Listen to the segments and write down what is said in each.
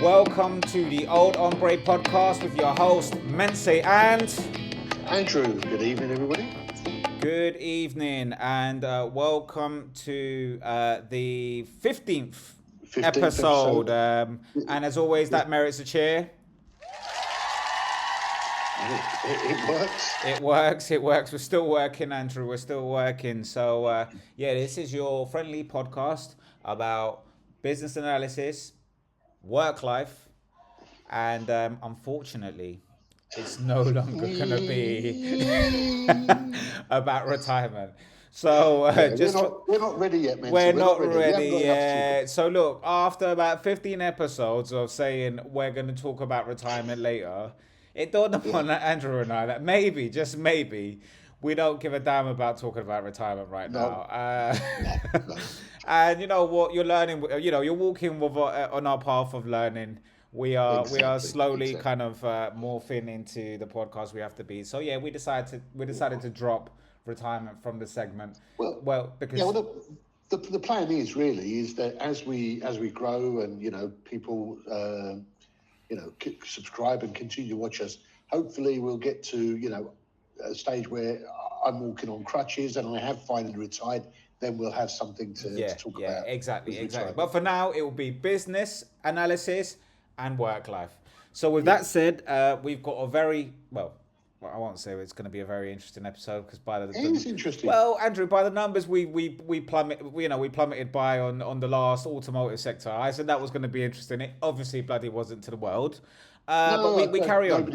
Welcome to the Oldhombre podcast with your host, Mense, and Andrew, good evening, everybody. good evening, and welcome to the 15th 15th episode. episode. And as always, that merits a cheer. It works. It works. We're still working, Andrew. We're still working. So, yeah, this is your friendly podcast about business analysis, work life, and unfortunately, it's no longer going to be about retirement. So, Yeah, we're just for, not we're not ready yet, we're Mental. We're not not ready. We haven't ready got enough to talk yet. about. So, look, after about 15 episodes of saying we're going to talk about retirement later, it dawned Yeah. upon Andrew and I that maybe, just maybe, we don't give a damn about talking about retirement right now. No, no, no. And you know what? You're learning. You're walking with on our path of learning. We are Exactly. slowly Exactly. kind of morphing into the podcast we have to be. So yeah, we decided to drop retirement from the segment. Well, Well, yeah. because Well, the plan is that as we grow and people subscribe and continue to watch us, hopefully we'll get to a stage where I'm walking on crutches and I have finally retired. Then we'll have something to yeah, talk yeah, about exactly, with exactly. retirement. But for now, it will be business analysis and work life. So with Yeah, that said, we've got a very well, I won't say it's going to be a very interesting episode because by it is interesting. well, Andrew, by the numbers we plummeted by on the last automotive sector. I said that was going to be interesting. It obviously bloody wasn't to the world, but No, we carry on.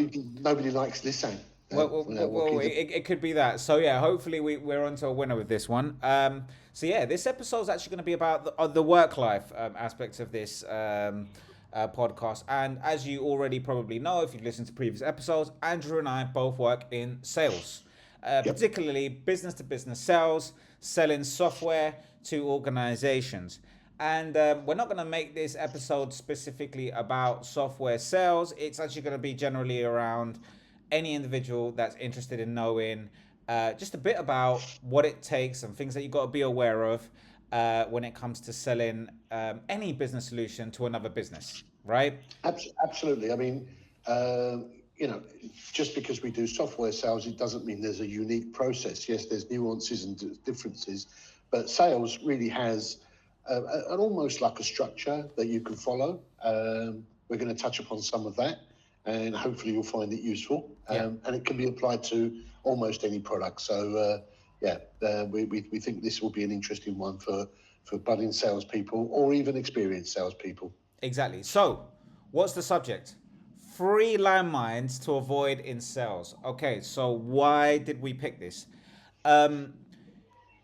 nobody likes this saying. Well, it could be that. So yeah, hopefully we're onto a winner with this one. So yeah, this episode is actually going to be about the work life aspects of this podcast. And as you already probably know, if you've listened to previous episodes, Andrew and I both work in sales, Yep. particularly business to business sales, selling software to organizations. And we're not going to make this episode specifically about software sales. It's actually going to be generally around any individual that's interested in knowing just a bit about what it takes and things that you've got to be aware of when it comes to selling any business solution to another business, right? Absolutely. I mean, uh, you know, just because we do software sales, it doesn't mean there's a unique process. Yes, there's nuances and differences, but sales really has an almost like a structure that you can follow. We're going to touch upon some of that, and hopefully you'll find it useful. Yeah. And it can be applied to almost any product. So, we think this will be an interesting one for budding salespeople or even experienced salespeople. Exactly. So, what's the subject? Three landmines to avoid in sales. Okay, so why did we pick this? Um,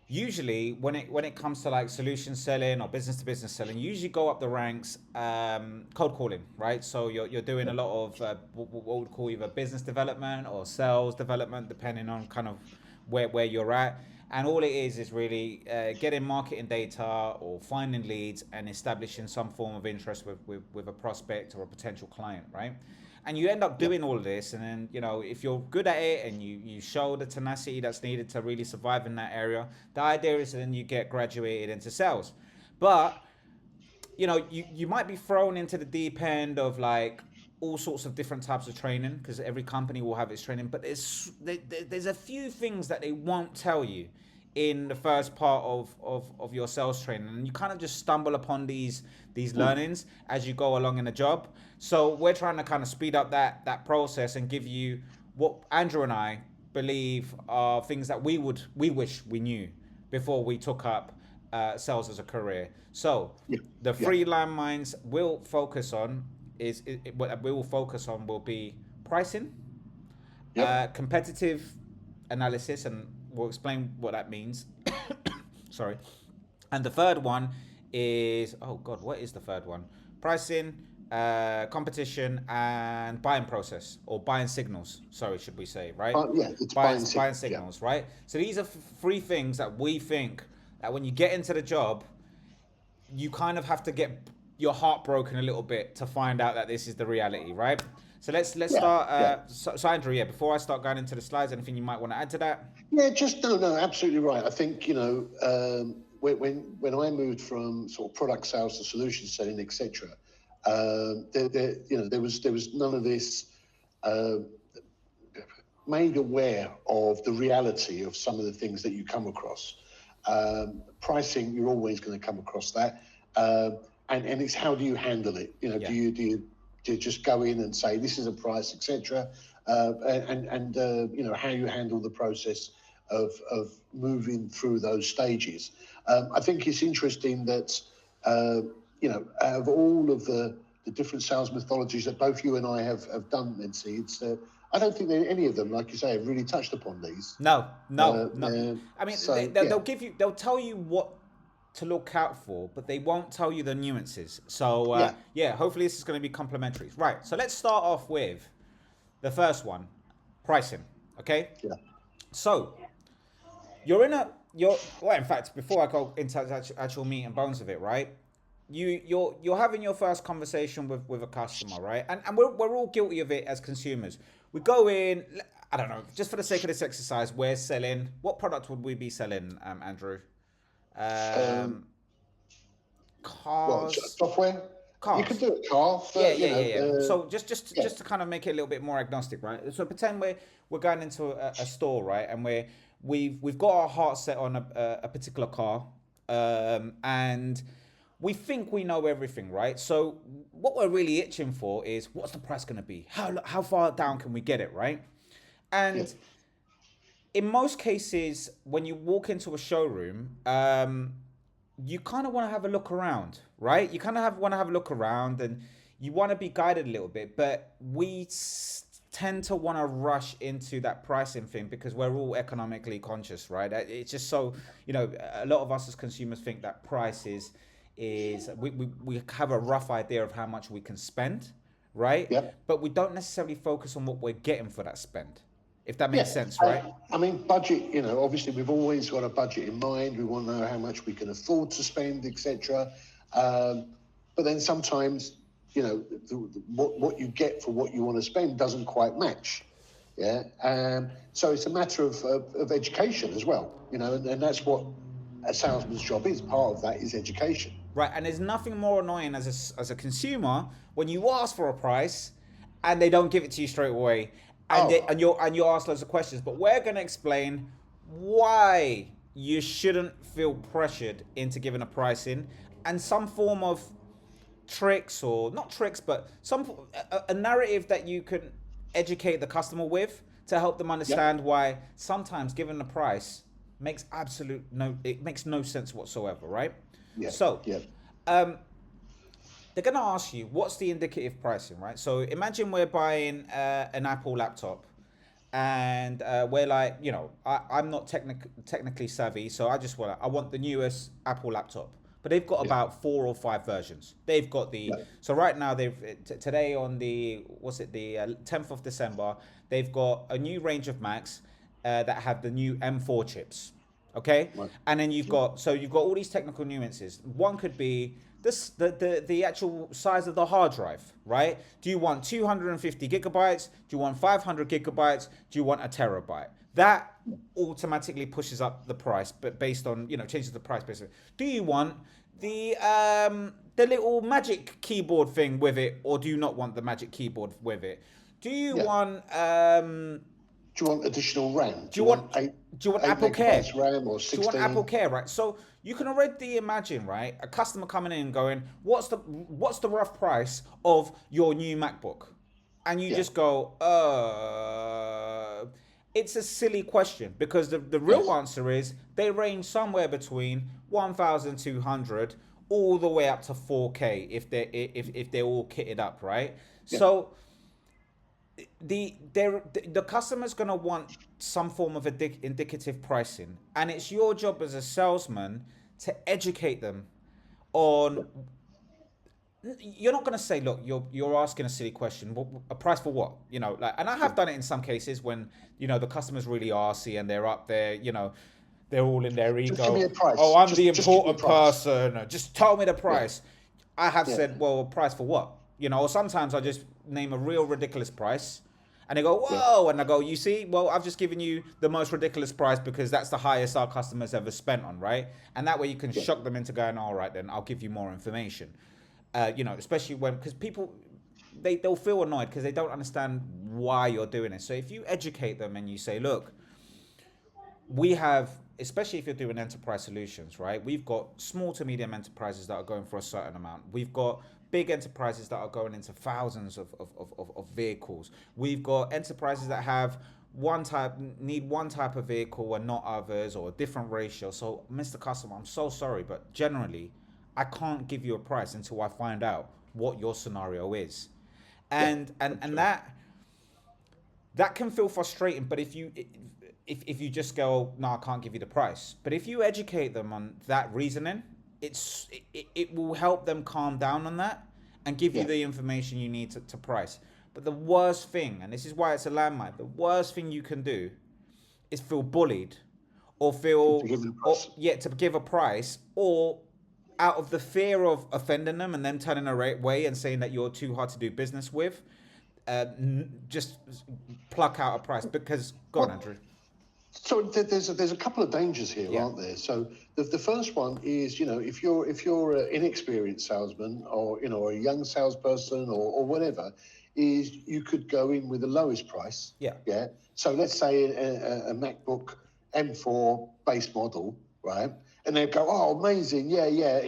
Usually when it comes to like solution selling or business to business selling, you usually go up the ranks cold calling, right? So you're doing a lot of what we would call either business development or sales development, depending on kind of where you're at. And all it is really getting marketing data or finding leads and establishing some form of interest with a prospect or a potential client, right? And you end up Yep. doing all of this, and then if you're good at it and you show the tenacity that's needed to really survive in that area, the idea is then you get graduated into sales. But you might be thrown into the deep end of like all sorts of different types of training because every company will have its training, but there's a few things that they won't tell you in the first part of your sales training, and you kind of just stumble upon these learnings as you go along in the job. So we're trying to kind of speed up that process and give you what Andrew and I believe are things that we wish we knew before we took up sales as a career. So Yeah. the Yeah. three landmines we'll focus on what we will focus on will be pricing, Yep. competitive analysis, and we'll explain what that means. Sorry. And the third one is, oh God, what is the third one? Pricing, competition, and buying process or buying signals. Sorry, should we say, right? Yeah, it's Buying buying buying signals. Yeah. signals, right? So these are three things that we think that when you get into the job, you kind of have to get your heart broken a little bit to find out that this is the reality, right? So let's Yeah. start. Yeah. So Andrew, yeah. Before I start going into the slides, anything you might want to add to that? Yeah. Just no. Absolutely right. I think when I moved from sort of product sales to solution selling, etc., There was none of this. Made aware of the reality of some of the things that you come across. Pricing, you're always going to come across that, and it's how do you handle it? Do you just go in and say this is a price, etc., and how you handle the process of moving through those stages. I think it's interesting that out of all of the different sales methodologies that both you and I have done, Nancy, I don't think that any of them, like you say, have really touched upon these. No. I mean, they'll tell you what to look out for, but they won't tell you the nuances. So hopefully this is going to be complimentary. Right. So let's start off with the first one, pricing. Okay. Yeah. So in fact, before I go into the actual meat and bones of it, right? You're having your first conversation with a customer, right? And we're all guilty of it as consumers. We go in, I don't know, just for the sake of this exercise, we're selling, what product would we be selling, Andrew? Cars. Software? Cars. You can do a car. But, yeah. So just to kind of make it a little bit more agnostic, right? So pretend we're going into a store, right? And we've got our heart set on a particular car, and we think we know everything, right? So what we're really itching for is what's the price going to be? How far down can we get it, right? And in most cases, when you walk into a showroom, you kind of want to have a look around, right? You kind of want to have a look around, and you want to be guided a little bit, but we tend to want to rush into that pricing thing because we're all economically conscious, right? It's just so, a lot of us as consumers think that price is we have a rough idea of how much we can spend, right? Yep. But we don't necessarily focus on what we're getting for that spend, if that makes sense, right? I mean, budget, obviously we've always got a budget in mind. We want to know how much we can afford to spend, etc. But then sometimes, what you get for what you want to spend doesn't quite match. Yeah. So it's a matter of education as well, and that's what a salesman's job is. Part of that is education. Right, and there's nothing more annoying as a consumer when you ask for a price and they don't give it to you straight away, and you ask loads of questions. But we're going to explain why you shouldn't feel pressured into giving a price in, and some form of tricks, or not tricks, but a narrative that you can educate the customer with to help them understand why sometimes giving a price makes no sense whatsoever, right? Yeah. So, they're going to ask you, what's the indicative pricing, right? So imagine we're buying an Apple laptop, and we're like, I'm not technically savvy, so I want the newest Apple laptop. But they've got about 4 or 5 versions. They've got so right now today on the 10th of December, they've got a new range of Macs that have the new M4 chips. Okay, right. And then you've got all these technical nuances. One could be the actual size of the hard drive, right? Do you want 250 gigabytes? Do you want 500 gigabytes? Do you want a terabyte? That automatically pushes up the price, but based on changes the price basically. Do you want the little magic keyboard thing with it, or do you not want the magic keyboard with it? Do you want Do you want additional RAM? Do you want Apple Care? RAM or 16? Do you want Apple Care, right? So you can already imagine, right, a customer coming in and going, what's the rough price of your new MacBook? And you just go, it's a silly question, because the real answer is they range somewhere between 1,200 all the way up to 4K if they're all kitted up, right? Yeah. So the customer's going to want some form of indicative pricing, and it's your job as a salesman to educate them on. You're not going to say, look, you're asking a silly question. A price for what? And I have done it in some cases when the customer's really arsey and they're up there, they're all in their ego. Just give me a price. Oh, I'm the important person. Just tell me the price. Yeah. I have said, well, a price for what? Or sometimes I just name a real ridiculous price, and they go, whoa, and I go, you see, well, I've just given you the most ridiculous price because that's the highest our customers ever spent on, right? And that way you can shock them into going, all right, then I'll give you more information. Especially when, because people, they'll feel annoyed because they don't understand why you're doing it. So if you educate them and you say, look, we have, especially if you're doing enterprise solutions, right? We've got small to medium enterprises that are going for a certain amount. We've got big enterprises that are going into thousands of vehicles. We've got enterprises that have need one type of vehicle and not others, or a different ratio. So, Mr. Customer, I'm so sorry, but generally, I can't give you a price until I find out what your scenario is. Yeah, And that can feel frustrating, but if you just go, no, I can't give you the price. But if you educate them on that reasoning, it will help them calm down on that and give you yeah. the information you need to price. But the worst thing, and this is why it's a landmine, the worst thing you can do is feel bullied, or To feel, give them or price. yeah, to give a price, or out of the fear of offending them and them turning away and saying that you're too hard to do business with, just pluck out a price. Because, go on, Well, Andrew. so there's a couple of dangers here, Yeah. aren't there? So the first one is, if you're an inexperienced salesman, or a young salesperson, or whatever, is you could go in with the lowest price. Yeah. Yeah. So let's say a MacBook M4 base model, right? And they go, oh, amazing, yeah, yeah,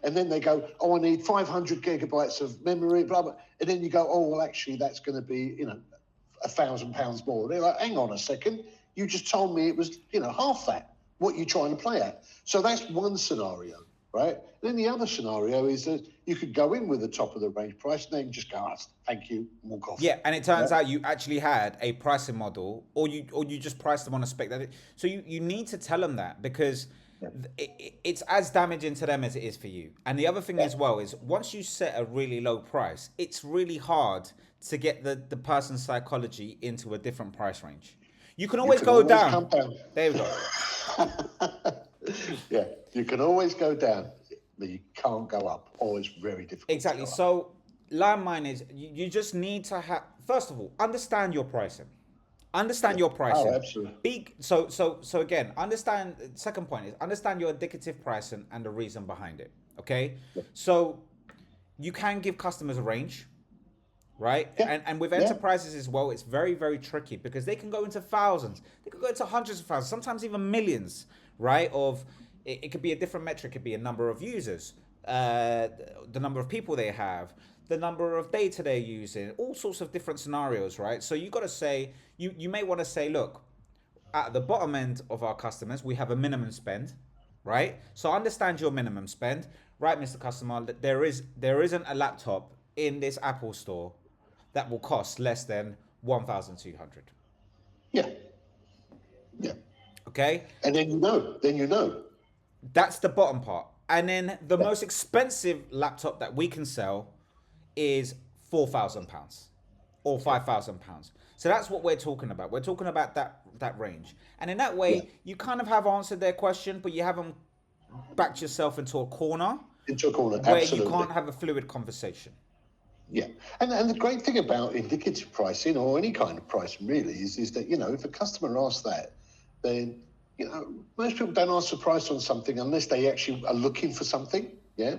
and then they go, oh, I need 500 gigabytes of memory, blah blah, and then you go, oh, well, actually, that's going to be, £1,000 more. They're like, hang on a second, you just told me it was, half that. What you're trying to play at. So that's one scenario, right? And then the other scenario is that you could go in with the top of the range price and then just go, oh, thank you, and walk off. Yeah, and it turns Yeah. out you actually had a pricing model, or you just priced them on a spec. So you need to tell them that, because it's as damaging to them as it is for you. And the other thing as well is, once you set a really low price, it's really hard to get the person's psychology into a different price range. You can You always can go always down. come down. There we go. Yeah, you can always go down, but you can't go up, or it's very difficult Exactly. to go up. So landmine is, you just need to have, first of all, understand your pricing. Understand your Oh, pricing. absolutely. So again, understand. Second point is, understand your indicative pricing and the reason behind it. Okay. So you can give customers a range, right? Yeah, And with yeah, enterprises as well, it's very, very tricky, because they can go into thousands, they could go into hundreds of thousands, sometimes even millions, right? It could be a different metric, it could be a number of users, the number of people they have, the number of data they're using, all sorts of different scenarios, right? So you got to say, you may want to say, look, at the bottom end of our customers, we have a minimum spend, right? So understand your minimum spend, right, Mr. Customer? That there isn't a laptop in this Apple store that will cost less than 1,200. yeah, yeah. Okay, And then. that's the bottom part. And then the Yeah, most expensive laptop that we can sell is £4,000 or £5,000. So that's what we're talking about. We're talking about that range. And in that yeah. way, you kind of have answered their question, but you haven't backed yourself into a corner Into a corner, where you absolutely. can't have a fluid conversation. Yeah, and the great thing about indicative pricing, or any kind of pricing really, is that if a customer asks that, then most people don't ask the price on something unless they actually are looking for something. Yeah,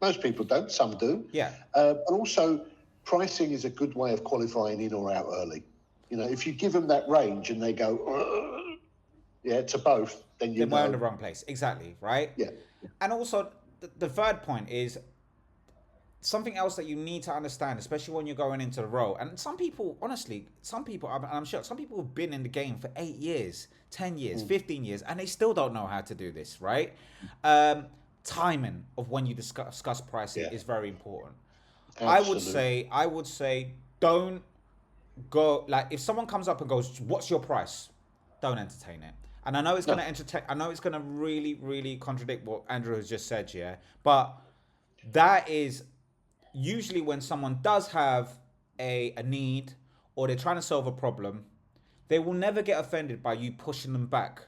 most people don't, some do. Yeah. But also, pricing is a good way of qualifying in or out early. If you give them that range and they go, "Ugh," yeah, to both, then Then we're in the wrong place. Exactly, right? Yeah, And also, the third point is something else that you need to understand, especially when you're going into the role. And some people, honestly, I'm sure, some people have been in the game for 8 years, 10 years, 15 years, and they still don't know how to do this, right? Timing of when you discuss pricing Yeah. is very important. absolutely. I would say, don't go, like, if someone comes up and goes, "What's your price?" Don't entertain it. And I know it's No, gonna entertain. I know it's gonna really, really contradict what Andrew has just said, yeah. But that is usually when someone does have a need, or they're trying to solve a problem, they will never get offended by you pushing them back,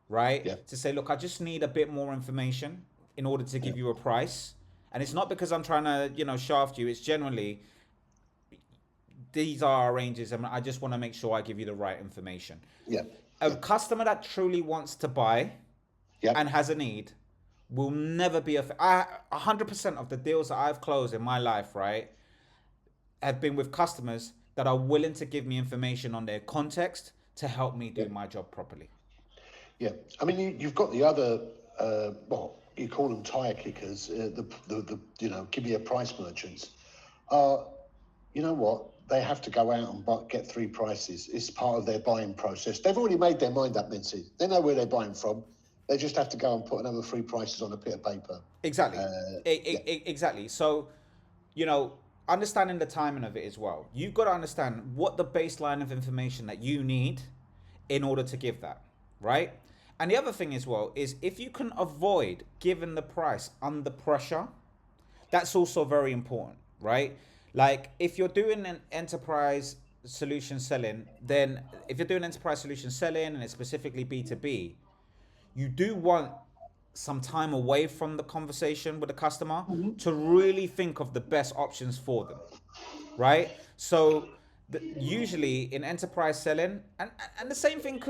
right? yeah, To say, look, I just need a bit more information in order to yeah, give you a price. And it's not because I'm trying to, shaft you. It's generally, these are our ranges, and I just want to make sure I give you the right information. yeah, A yeah, customer that truly wants to buy yeah, and has a need will never be 100% of the deals that I've closed in my life, right, have been with customers that are willing to give me information on their context to help me Yeah. do my job properly. Yeah, I mean, you've got the other, well, you call them tire kickers, the give me a price merchants. Uh, you know what? They have to go out and get three prices. It's part of their buying process. They've already made their mind up, Mincy. They know where they're buying from. They just have to go and put another three prices on a bit of paper. Exactly. Yeah. Exactly. So, you know, understanding the timing of it as well. You've got to understand what the baseline of information that you need in order to give that, right? And the other thing as well is if you can avoid giving the price under pressure, that's also very important, right? Like if you're doing an enterprise solution selling, then if you're doing enterprise solution selling and it's specifically B2B, you do want some time away from the conversation with the customer to really think of the best options for them, right? So usually in enterprise selling, and the same thing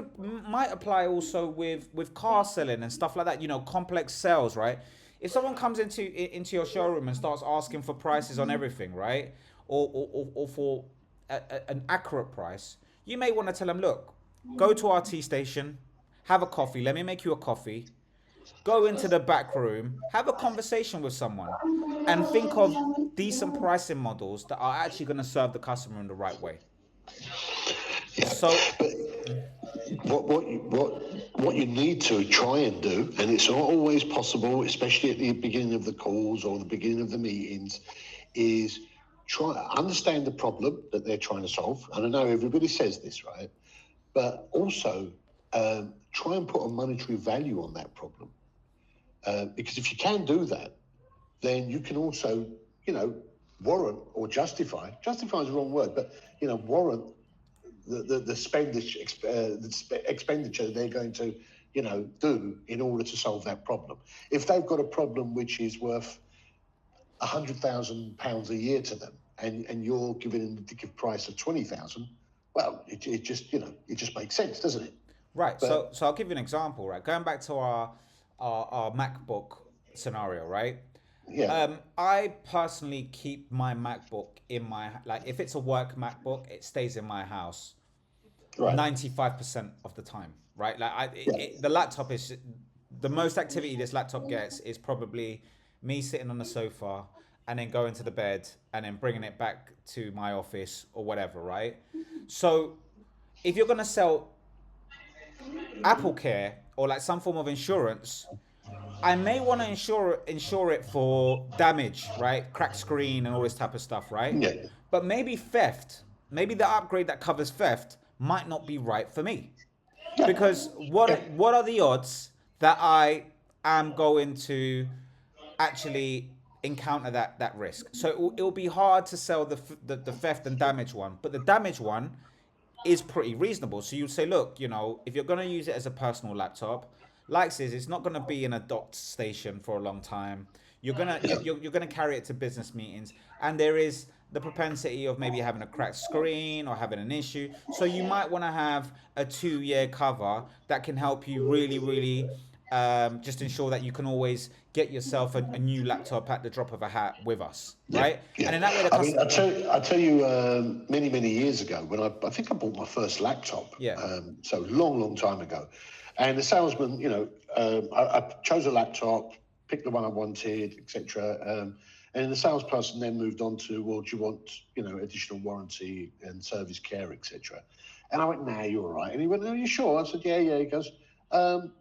might apply also with car selling and stuff like that. You know, complex sales, right? If someone comes into your showroom and starts asking for prices on everything, right, or for an accurate price, you may want to tell them, look, go to our tea station, have a coffee. Let me make you a coffee. Go into the back room, have a conversation with someone, and think of decent pricing models that are actually going to serve the customer in the right way. Yeah, So, but what you need to try and do, and it's not always possible, especially at the beginning of the calls or the beginning of the meetings, is try understand the problem that they're trying to solve. And I know everybody says this, right? But also try and put a monetary value on that problem, because if you can do that, then you can also, warrant or justify is the wrong word, but warrant the expenditure they're going to, do in order to solve that problem. If they've got a problem which is worth £100,000 a year to them, and you're giving an indicative price of 20,000, well, it just it just makes sense, doesn't it? right. So, But so I'll give you an example, right? Going back to our MacBook scenario, right? yeah, I personally keep my MacBook in my like if it's a work MacBook, it stays in my house right, 95% of the time, right? Like yeah, the laptop is the most activity this laptop gets is probably me sitting on the sofa and then going to the bed and then bringing it back to my office or whatever, right? So if you're gonna sell Apple Care or like some form of insurance, I may want to insure it for damage, right? Cracked screen and all this type of stuff, right? yeah, But maybe theft, maybe the upgrade that covers theft might not be right for me. yeah, Because yeah, what are the odds that I am going to actually encounter that risk? So it will be hard to sell the theft and damage one, but the damage one is pretty reasonable. So you'd say, look, if you're going to use it as a personal laptop, like says, it's not going to be in a docked station for a long time. yeah. You're gonna carry it to business meetings, and there is the propensity of maybe having a cracked screen or having an issue. So you might want to have a 2-year cover that can help you really, really just ensure that you can always get yourself a new laptop at the drop of a hat with us, Yeah, right? yeah. And in that way, the I mean, customer, I tell you, many, many years ago, when I think I bought my first laptop, yeah, so long, long time ago, and the salesman, I chose a laptop, picked the one I wanted, etc. And the salesperson then moved on to, well, do you want, additional warranty and service care, etc. And I went, nah, you're all right. And he went, are you sure? I said, yeah, yeah. He goes,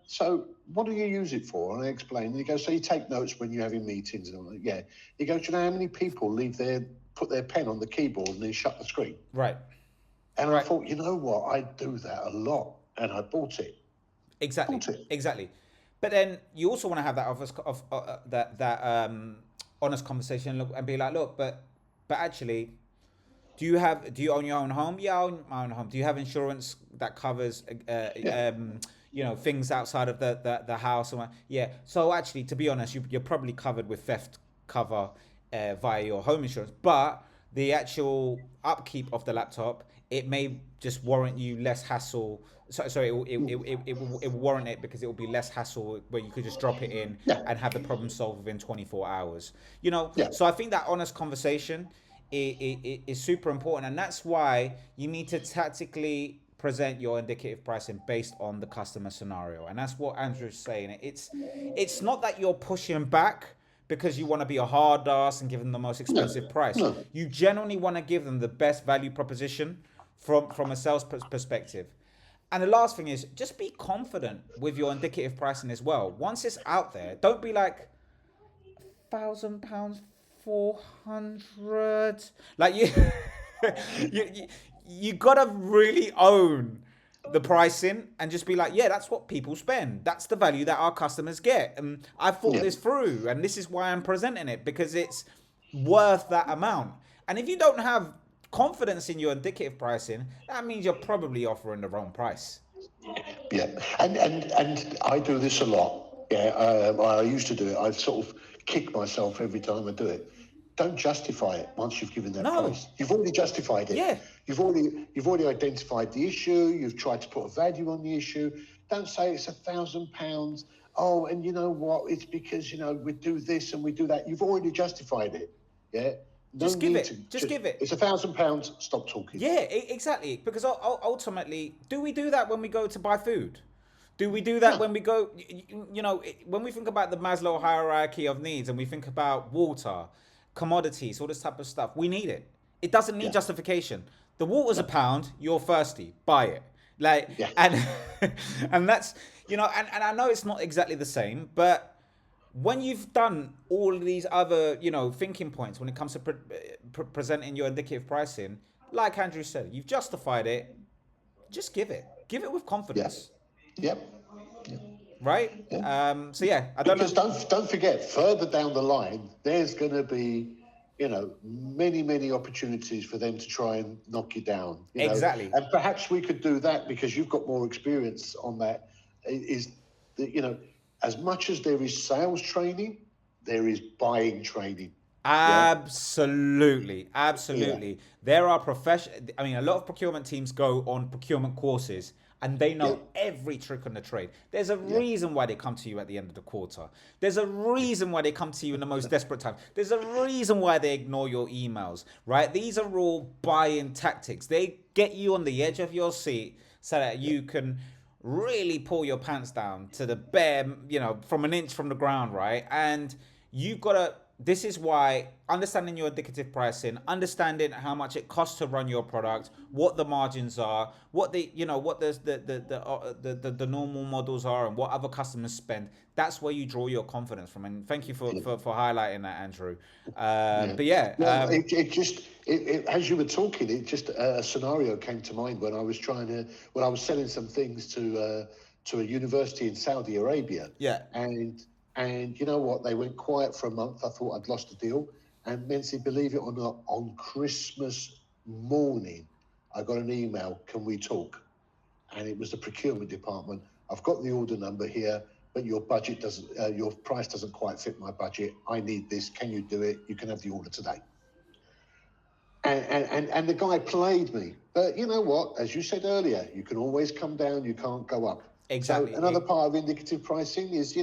so what do you use it for? And I explained. And he goes, so you take notes when you're having meetings and all that? Yeah. He goes, do you know how many people put their pen on the keyboard and then shut the screen? right, And I right. thought, you know what? I do that a lot. And I bought it. Exactly, Bought it. exactly. But then you also want to have that that honest conversation and be like, look, but actually, do you own your own home? Yeah, I own my own home. Do you have insurance that covers Yeah. things outside of the house? Yeah. So actually, to be honest, you're probably covered with theft cover via your home insurance, but the actual upkeep of the laptop it may just warrant you less hassle. Sorry, it will warrant it because it will be less hassle where you could just drop it in Yeah, and have the problem solved within 24 hours. You know, yeah, so I think that honest conversation is super important, and that's why you need to tactically present your indicative pricing based on the customer scenario, and that's what Andrew's saying. It's not that you're pushing back because you want to be a hard ass and give them the most no, expensive price. no, You genuinely want to give them the best value proposition from a sales perspective. And the last thing is just be confident with your indicative pricing as well. Once it's out there, don't be like £1,000, 400. Like you, you gotta really own the pricing and just be like, yeah, that's what people spend. That's the value that our customers get. And I thought yeah, this through, and this is why I'm presenting it because it's worth that amount. And if you don't have confidence in your indicative pricing, that means you're probably offering the wrong price. yeah. And I do this a lot. Yeah, I used to do it. I sort of kick myself every time I do it. Don't justify it once you've given that No. price. You've already justified it. Yeah. You've already identified the issue. You've tried to put a value on the issue. Don't say it's £1,000. Oh, and you know what? It's because we do this and we do that. You've already justified it. Yeah. No Just give need it. to. Just give it. It's £1,000. Stop talking. Yeah, exactly. Because ultimately, do we do that when we go to buy food? Do we do that No. when we go, when we think about the Maslow hierarchy of needs and we think about water, commodities, all this type of stuff, we need it. It doesn't need Yeah. justification. The water's a pound, you're thirsty, buy it. Like, Yeah. and, and that's, and I know it's not exactly the same, but when you've done all of these other, thinking points when it comes to presenting your indicative pricing, like Andrew said, you've justified it, just give it. Give it with Yeah. confidence. Yep. Yeah. Right? Yeah. So yeah, I don't Because know. don't forget, further down the line, there's going to be, many opportunities for them to try and knock you down. Exactly. And perhaps we could do that because you've got more experience on that. Is that as much as there is sales training, there is buying training. Yeah, Absolutely, yeah, absolutely. There are a lot of procurement teams go on procurement courses and they yeah, know every trick on the trade. There's a yeah, reason why they come to you at the end of the quarter. There's a reason why they come to you in the most desperate time. There's a reason why they ignore your emails, right? These are all buy-in tactics. They get you on the edge of your seat so that you can really pull your pants down to the bare, from an inch from the ground, right? And you've got to, this is why understanding your indicative pricing, understanding how much it costs to run your product, what the margins are, what what the normal models are, and what other customers spend. That's where you draw your confidence from. And thank you for yeah, highlighting that, Andrew. yeah. But yeah, Well, as you were talking, it just a scenario came to mind when I was when I was selling some things to a university in Saudi Arabia, yeah, and you know what? They went quiet for a month. I thought I'd lost a deal. And Menzi, believe it or not, on Christmas morning, I got an email, can we talk? And it was the procurement department. I've got the order number here, but your price doesn't quite fit my budget. I need this. Can you do it? You can have the order today. And the guy played me. But you know what? As you said earlier, you can always come down, you can't go up. So another exactly. part of indicative pricing is,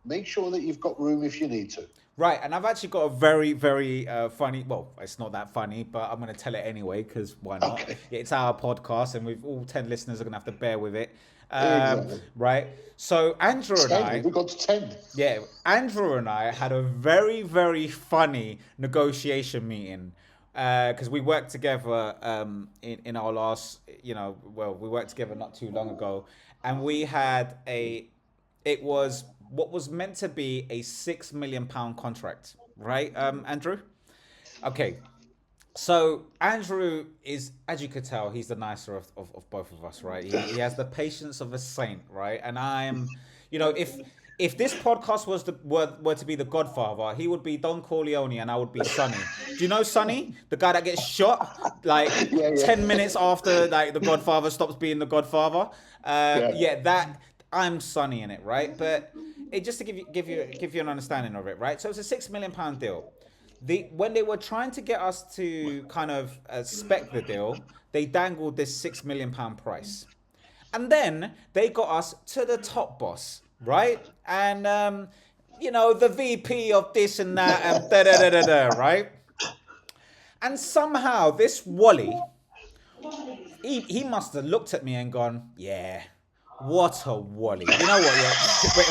make sure that you've got room if you need to. Right, and I've actually got a very, very funny. Well, it's not that funny, but I'm going to tell it anyway because why not? Okay. It's our podcast, and we've all 10 listeners are going to have to bear with it. Exactly. Right. So Andrew and 10. I, We got to 10. yeah, Andrew and I had a very, very funny negotiation meeting because we worked together in our last, we worked together not too long ago, and we had it was what was meant to be a £6 million contract, right, Andrew? Okay, so Andrew is, as you could tell, he's the nicer of both of us, right? He has the patience of a saint, right? And I'm, if this podcast were to be The Godfather, he would be Don Corleone and I would be Sonny. Do you know Sonny, the guy that gets shot like Yeah, yeah. 10 minutes after like The Godfather stops being The Godfather? Yeah. Yeah, that I'm Sonny in it, right? But it just to give you an understanding of it, right? So it's a £6 million deal. when they were trying to get us to kind of spec the deal, they dangled this £6 million price. And then they got us to the top boss, right? And the VP of this and that and da da da da da, right? And somehow this Wally, he must have looked at me and gone, yeah, what a Wally. You know what? Yeah. Wait,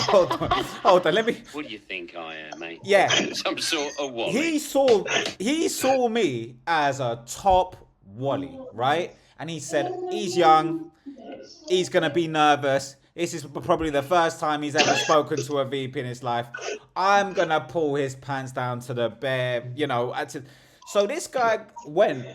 hold on. Let me. What do you think I am, mate? Yeah. Some sort of Wally. He saw me as a top Wally, right? And he said, he's young, he's gonna be nervous. This is probably the first time he's ever spoken to a VP in his life. I'm gonna pull his pants down to the bare, So this guy went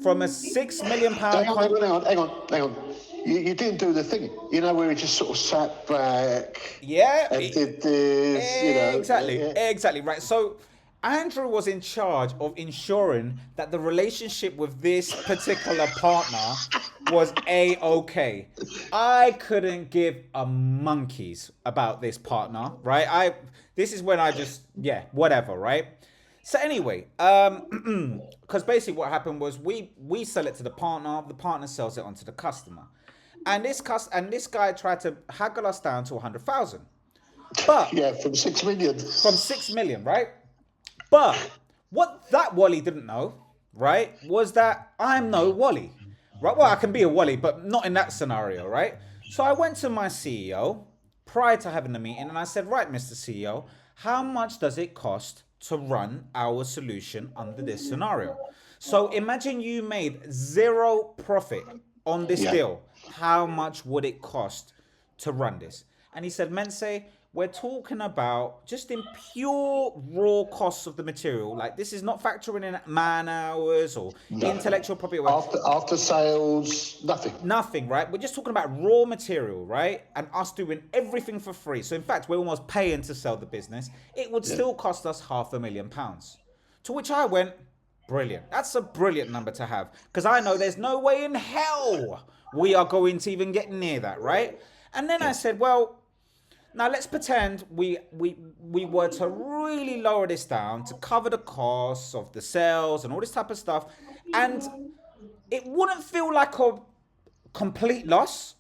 from a £6 million. Hang on. You didn't do the thing, where he just sort of sat back. Yeah. And did this, Exactly, right. So Andrew was in charge of ensuring that the relationship with this particular partner was A-okay. I couldn't give a monkeys about this partner, right? This is when I just, whatever, right? So anyway, because basically what happened was we sell it to the partner sells it onto the customer. And this guy tried to haggle us down to 100,000. But yeah, from 6 million. From 6 million, right? But what that Wally didn't know, right, was that I'm no Wally. Right? Well, I can be a Wally, but not in that scenario, right? So I went to my CEO prior to having the meeting and I said, right, Mr. CEO, how much does it cost to run our solution under this scenario? So imagine you made zero profit on this deal. How much would it cost to run this? And he said, Mense, we're talking about just in pure raw costs of the material. Like this is not factoring in man hours or intellectual property. After sales, nothing. Nothing, right? We're just talking about raw material, right? And us doing everything for free. So in fact, we're almost paying to sell the business. It would still cost us £500,000. To which I went, brilliant. That's a brilliant number to have. Because I know there's no way in hell we are going to even get near that, right? And then I said, well, now let's pretend we were to really lower this down to cover the costs of the sales and all this type of stuff. And it wouldn't feel like a complete loss,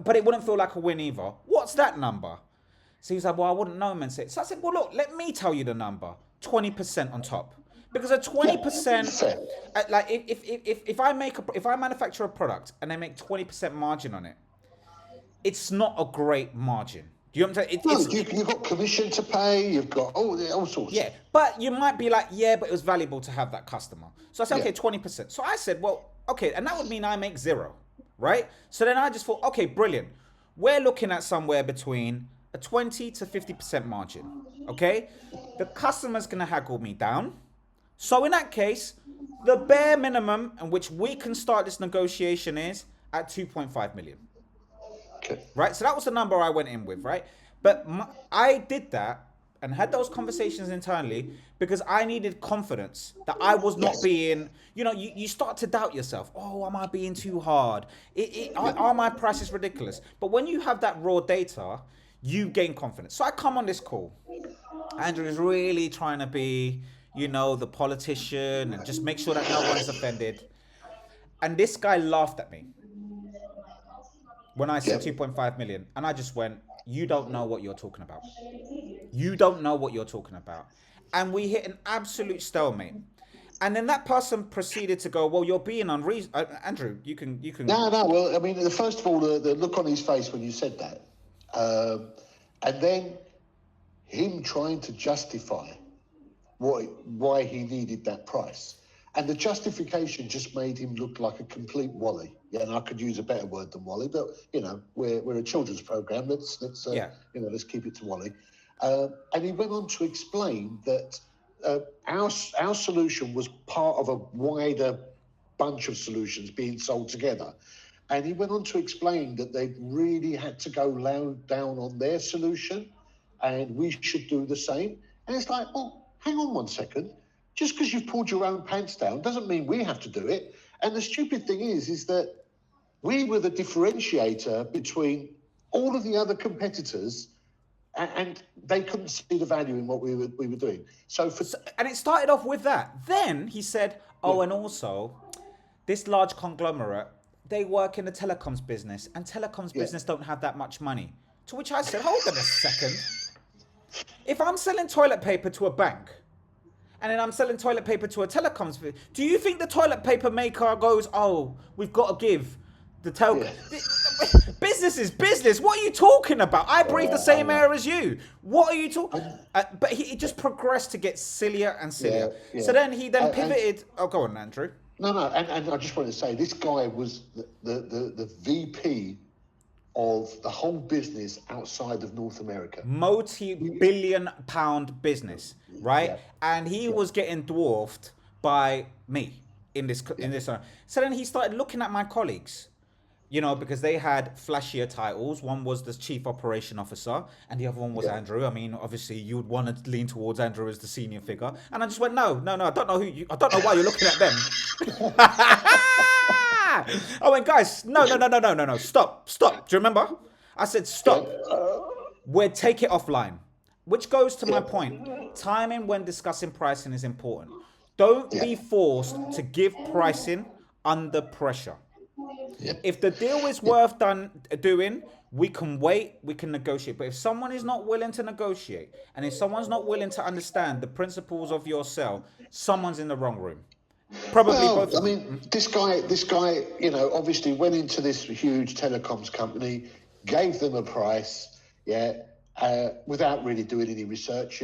but it wouldn't feel like a win either. What's that number? So he's like, well, I wouldn't know, man. So I said, well, look, let me tell you the number. 20% on top. Because a 20%, like if I manufacture a product and I make 20% margin on it, it's not a great margin. Do you know what I'm saying? You've got commission to pay. You've got all sorts. Yeah, but you might be like, yeah, but it was valuable to have that customer. So I said, okay, 20%. So I said, well, okay, and that would mean I make zero, right? So then I just thought, okay, brilliant. We're looking at somewhere between a 20 to 50% margin, okay? The customer's gonna haggle me down. So in that case, the bare minimum in which we can start this negotiation is at 2.5 million. Okay. Right? So that was the number I went in with, right? But I did that and had those conversations internally because I needed confidence that I was not being, you start to doubt yourself. Oh, am I being too hard? Are my prices ridiculous? But when you have that raw data, you gain confidence. So I come on this call. Andrew is really trying to be, the politician and just make sure that no one's offended. And this guy laughed at me when I said 2.5 million. And I just went, you don't know what you're talking about. You don't know what you're talking about. And we hit an absolute stalemate. And then that person proceeded to go, well, you're being unreasonable. Andrew, you can. No. Well, I mean, first of all, the look on his face when you said that. And then him trying to justify why he needed that price. And the justification just made him look like a complete Wally. Yeah, and I could use a better word than Wally, but we're a children's program. Let's keep it to Wally. And he went on to explain that our solution was part of a wider bunch of solutions being sold together. And he went on to explain that they really had to go down on their solution, and we should do the same. And it's like, well, hang on 1 second. Just because you've pulled your own pants down doesn't mean we have to do it. And the stupid thing is that we were the differentiator between all of the other competitors and they couldn't see the value in what we were doing. So for And it started off with that. Then he said, "Oh, and also, this large conglomerate, they work in the telecoms business, and telecoms yeah, business don't have that much money." To which I said, "Hold on a second. If I'm selling toilet paper to a bank, and then I'm selling toilet paper to a telecoms, do you think the toilet paper maker goes, 'Oh, we've got to give the telco'? yeah, Business is business. What are you talking about? I breathe the I same know. air as you. What are you talking? But it just progressed to get sillier and sillier. Yeah, So yeah. then he then And pivoted. Oh, go on, Andrew. no, no, and I just wanted to say this guy was the VP of the whole business outside of North America. Multi-billion pound business, right? Yeah, And he yeah, was getting dwarfed by me in this yeah, in this. So then he started looking at my colleagues, because they had flashier titles. One was the chief operation officer, and the other one was yeah. Andrew. I mean, obviously, you would want to lean towards Andrew as the senior figure. And I just went, no, no, no. I don't know I don't know why you're looking at them. I went, guys, no, no, no, no, no, no, no. Stop, stop. Do you remember? I said, Yeah, stop. We'll take it offline. Which goes to my yeah, point. Timing when discussing pricing is important. Don't yeah, be forced to give pricing under pressure. yeah, If the deal is yeah. worth doing, we can wait, we can negotiate. But if someone is not willing to negotiate, and if someone's not willing to understand the principles of your sell, someone's in the wrong room. Probably both Well, I of you. mean, this guy, obviously went into this huge telecoms company, gave them a price, yeah, without really doing any research.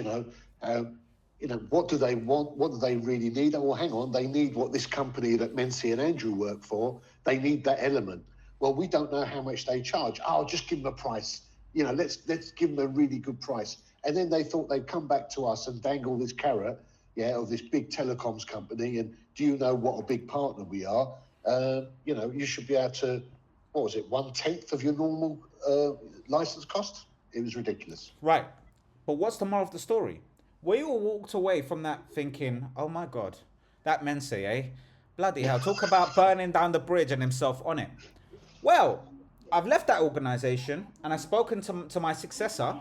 What do they want? What do they really need? Oh, well, hang on, they need what this company that Mency and Andrew work for. They need that element. Well, we don't know how much they charge. Oh, just give them a price. Let's give them a really good price. And then they thought they'd come back to us and dangle this carrot, yeah, of this big telecoms company. And do you know what a big partner we are? You should be able to, what was it, 1/10 of your normal license cost? It was ridiculous. Right. But what's the moral of the story? We all walked away from that thinking, oh my God, that Mense, eh? Bloody hell, talk about burning down the bridge and himself on it. Well, I've left that organization and I've spoken to my successor.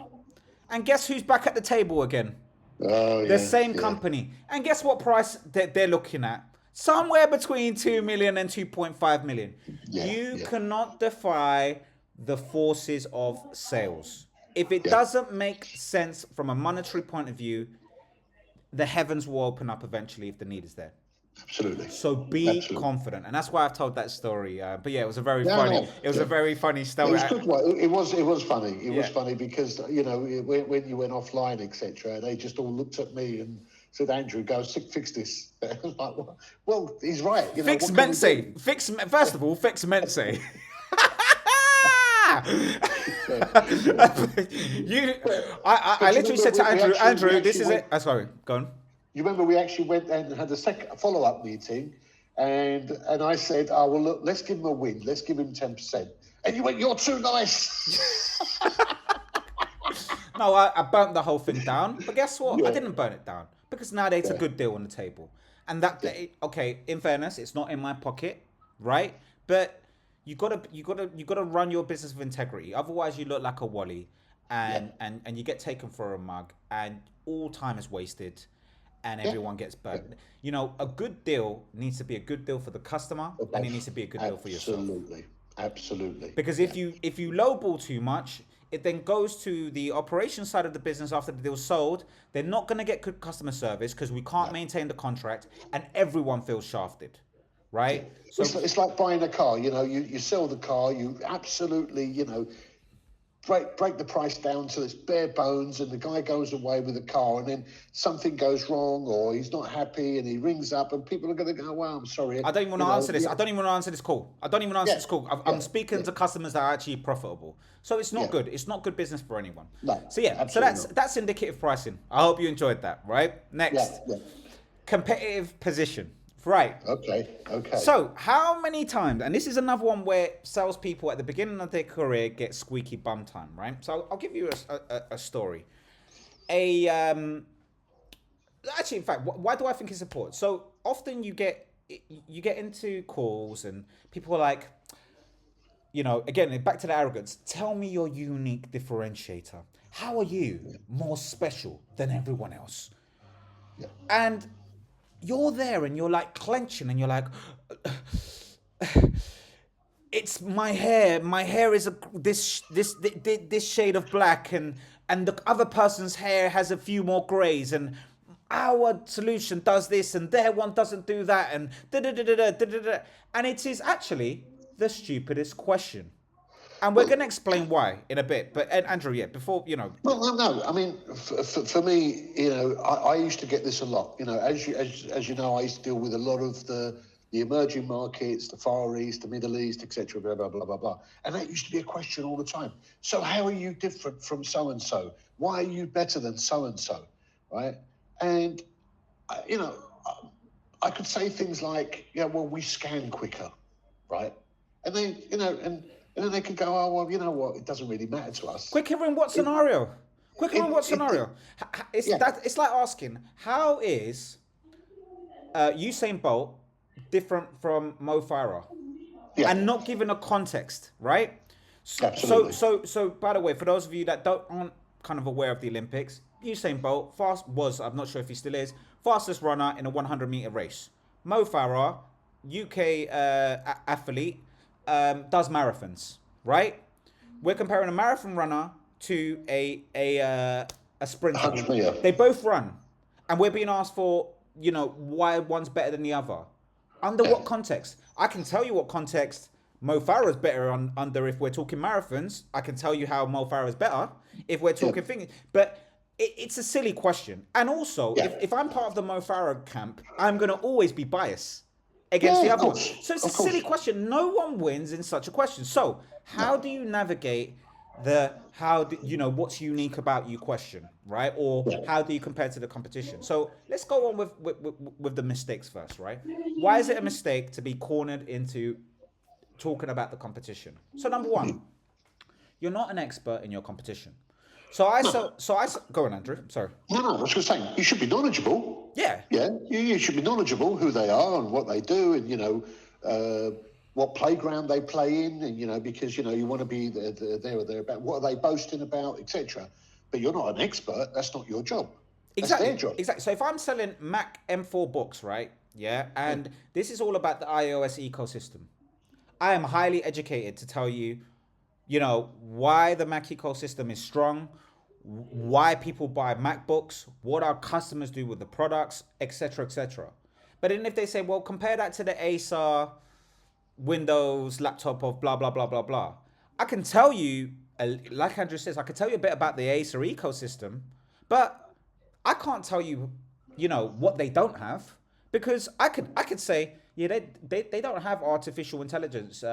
And guess who's back at the table again? Oh, The yeah, same yeah, company. And guess what price they're looking at? Somewhere between 2 million and 2.5 million. yeah, You yeah, cannot defy the forces of sales. If it yeah. doesn't make sense from a monetary point of view, the heavens will open up eventually if the need is there. Absolutely, So be absolutely. confident, and that's why I've told that story. But yeah, it was a very No, funny. no, It was a yeah. very funny It story. was good. It was funny. It was Yeah. funny because when you went offline, etc., they just all looked at me and said, "Andrew, go fix this." I was like, well, he's right. Fix What can we Mense. do? First of all, fix Mense. you, I But you literally said to remember Andrew, we Andrew, this actually is went. it. Sorry, go on. You remember we actually went and had a follow-up meeting, and I said, "Oh well, look, let's give him a win. Let's give him 10%." And you went, "You're too nice." No, I burnt the whole thing down. But guess what? I Yeah, didn't burn it down because now it's a yeah, good deal on the table. And that, yeah, okay, in fairness, it's not in my pocket, right? But you gotta run your business with integrity. Otherwise, you look like a wally, yeah, and you get taken for a mug, and all time is wasted, and yeah, everyone gets yeah. burnt. A good deal needs to be a good deal for the customer, and it needs to be a good deal for yourself. Absolutely, absolutely. Because Yeah, if you lowball too much, it then goes to the operation side of the business after the deal's sold. They're not going to get good customer service because we can't no, maintain the contract, and everyone feels shafted, yeah. right? So It's like buying a car. You sell the car. You absolutely, break the price down to its bare bones, and the guy goes away with the car, and then something goes wrong, or he's not happy, and he rings up, and people are going to go, "Well, I'm sorry." I don't even want to answer this. I don't even want to answer this call. I don't even want to answer Yeah, this call. I'm yeah, speaking yeah, to customers that are actually profitable. So it's not yeah. good. It's not good business for anyone. No, So yeah, so absolutely that's not. that's indicative pricing. I hope you enjoyed that, right? Yeah, Next, yeah. competitive position. Right. Okay, okay. So, how many times, and this is another one where salespeople at the beginning of their career get squeaky bum time, right? So, I'll give you a story. Actually, in fact, why do I think it's important? So, often you get into calls and people are like, again, back to the arrogance. Tell me your unique differentiator. How are you more special than everyone else? Yeah. And you're there and you're like clenching and you're like, it's my hair. My hair is this shade of black, and the other person's hair has a few more grays, and our solution does this and their one doesn't do that, and da da da da da da da. And it is actually the stupidest question. And we're going to explain why in a bit. But Andrew, yeah, before Well, no. I mean, for me, I used to get this a lot. As you know, I used to deal with a lot of the emerging markets, the Far East, the Middle East, etc. Blah blah blah blah blah. And that used to be a question all the time. So how are you different from so and so? Why are you better than so and so? Right? And I could say things like, yeah, well, we scan quicker, right? And then and then they could go, oh well, you know what? It doesn't really matter to us. quicker in what scenario? Quicker in what scenario? It's like asking, how is Usain Bolt different from Mo Farah? Yeah. And not given a context, right? Absolutely. So by the way, for those of you that aren't kind of aware of the Olympics, Usain Bolt I'm not sure if he still is, fastest runner in a 100-meter race. Mo Farah, UK athlete, does marathons, right? We're comparing a marathon runner to a sprinter. 100 meter. They both run, and we're being asked for, why one's better than the other. Under what context? I can tell you what context Mo Farah is better under if we're talking marathons. I can tell you how Mo Farah is better if we're talking things. But it's a silly question. And also, if I'm part of the Mo Farah camp, I'm going to always be biased against the other one. So it's a silly question. No one wins in such a question. So how do you navigate what's unique about you question, right? Or how do you compare to the competition? So let's go on with the mistakes first, right? Why is it a mistake to be cornered into talking about the competition? So number one, you're not an expert in your competition. So I go on, Andrew. Sorry. No, I was just saying you should be knowledgeable. Yeah. Yeah, you should be knowledgeable who they are and what they do, and what playground they play in, and because you want to be there or thereabout. What are they boasting about, etc. But you're not an expert. That's not your job. Exactly. That's their job. Exactly. So if I'm selling Mac M4 books, right? Yeah, and this is all about the iOS ecosystem. I am highly educated to tell you, why the Mac ecosystem is strong, why people buy MacBooks, what our customers do with the products, etc., etc. But then if they say, well, compare that to the Acer Windows laptop of blah, blah, blah, blah, blah. I can tell you, like Andrew says, I can tell you a bit about the Acer ecosystem, but I can't tell you, what they don't have, because I could say, yeah, they don't have artificial intelligence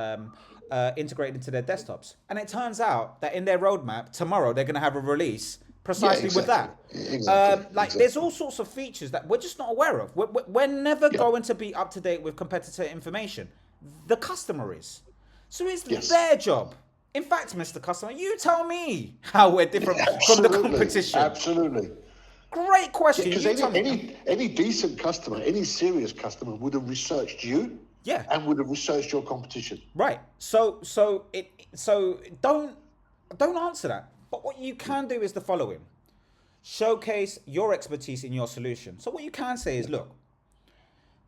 integrated into their desktops. And it turns out that in their roadmap, tomorrow, they're going to have a release precisely with that. Exactly. There's all sorts of features that we're just not aware of. We're never going to be up to date with competitor information. The customer is. So it's their job. In fact, Mr. Customer, you tell me how we're different from the competition. Absolutely. Great question. Because any decent customer, any serious customer would have researched you. Yeah. And would have researched your competition. Right. So don't answer that. But what you can do is the following. Showcase your expertise in your solution. So what you can say is, look,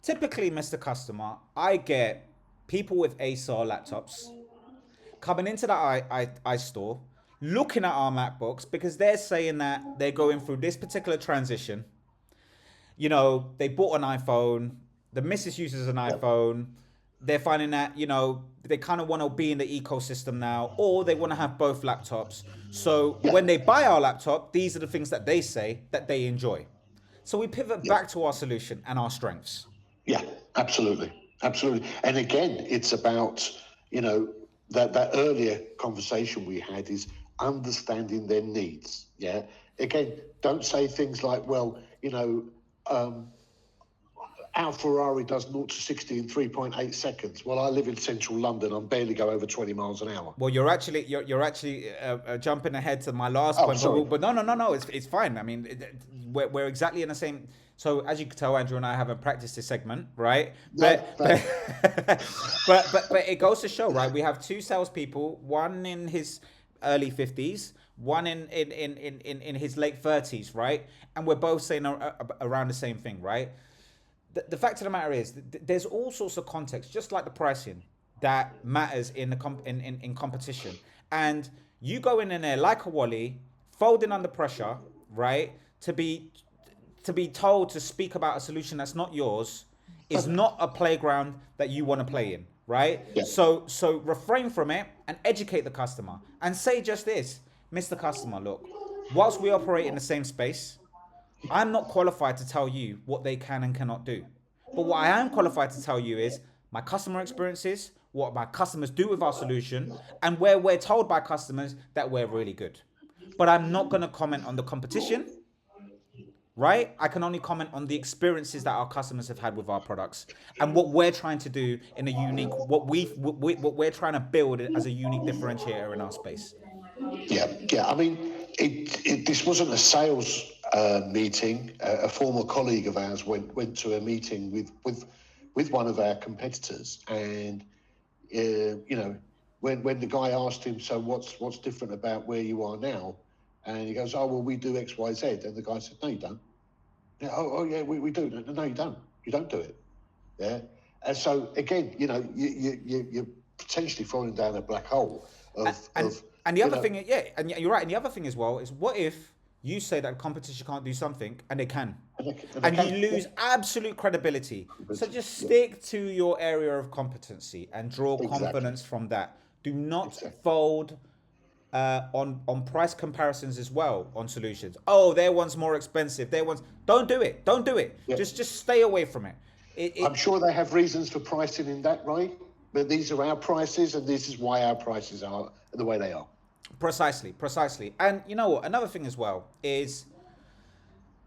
typically, Mr. Customer, I get people with Acer laptops coming into the iStore, looking at our MacBooks, because they're saying that they're going through this particular transition. They bought an iPhone, the missus uses an iPhone, they're finding that, they kind of want to be in the ecosystem now, or they want to have both laptops. So when they buy our laptop, these are the things that they say that they enjoy. So we pivot back to our solution and our strengths. Yeah, absolutely. And again, it's about, that earlier conversation we had is understanding their needs. Yeah. Again, don't say things like, well, our Ferrari does 0 to 60 in 3.8 seconds. Well, I live in central London. I'm barely go over 20 miles an hour. Well, you're actually jumping ahead to my last point. Sorry. But no. It's fine. I mean, we're exactly in the same So as you can tell, Andrew and I haven't practiced this segment, right? No, But it goes to show, right? We have two salespeople, one in his early 50s, one in his late 30s, right? And we're both saying around the same thing, right? The fact of the matter is, there's all sorts of context, just like the pricing, that matters in in competition. And you go in there like a Wally, folding under pressure, right? To be told to speak about a solution that's not yours is not a playground that you want to play in, right? yeah, So refrain from it and educate the customer and say just this, Mr. Customer, look, whilst we operate in the same space, I'm not qualified to tell you what they can and cannot do. But what I am qualified to tell you is my customer experiences, what my customers do with our solution, and where we're told by customers that we're really good. But I'm not going to comment on the competition, right? I can only comment on the experiences that our customers have had with our products and what we're trying to do in a unique, what we're trying to build as a unique differentiator in our space. yeah. I mean, this wasn't a sales meeting. A former colleague of ours went to a meeting with one of our competitors, and when the guy asked him, so what's different about where you are now, and he goes, oh well, we do X, Y, Z, and the guy said, no, you don't. Yeah, yeah, we do. No, you don't. You don't do it. Yeah, and so again, you're potentially falling down a black hole And the other thing, yeah, and you're right. And the other thing as well is, what if you say that competition can't do something and they can, and you lose absolute credibility? So just stick to your area of competency and draw confidence from that. Do not fold on price comparisons as well on solutions. Oh, their one's more expensive. Their one's don't do it. Don't do it. Yeah. Just stay away from it. I'm sure they have reasons for pricing in that, right? But these are our prices, and this is why our prices are the way they are. Precisely. And you know what? Another thing as well is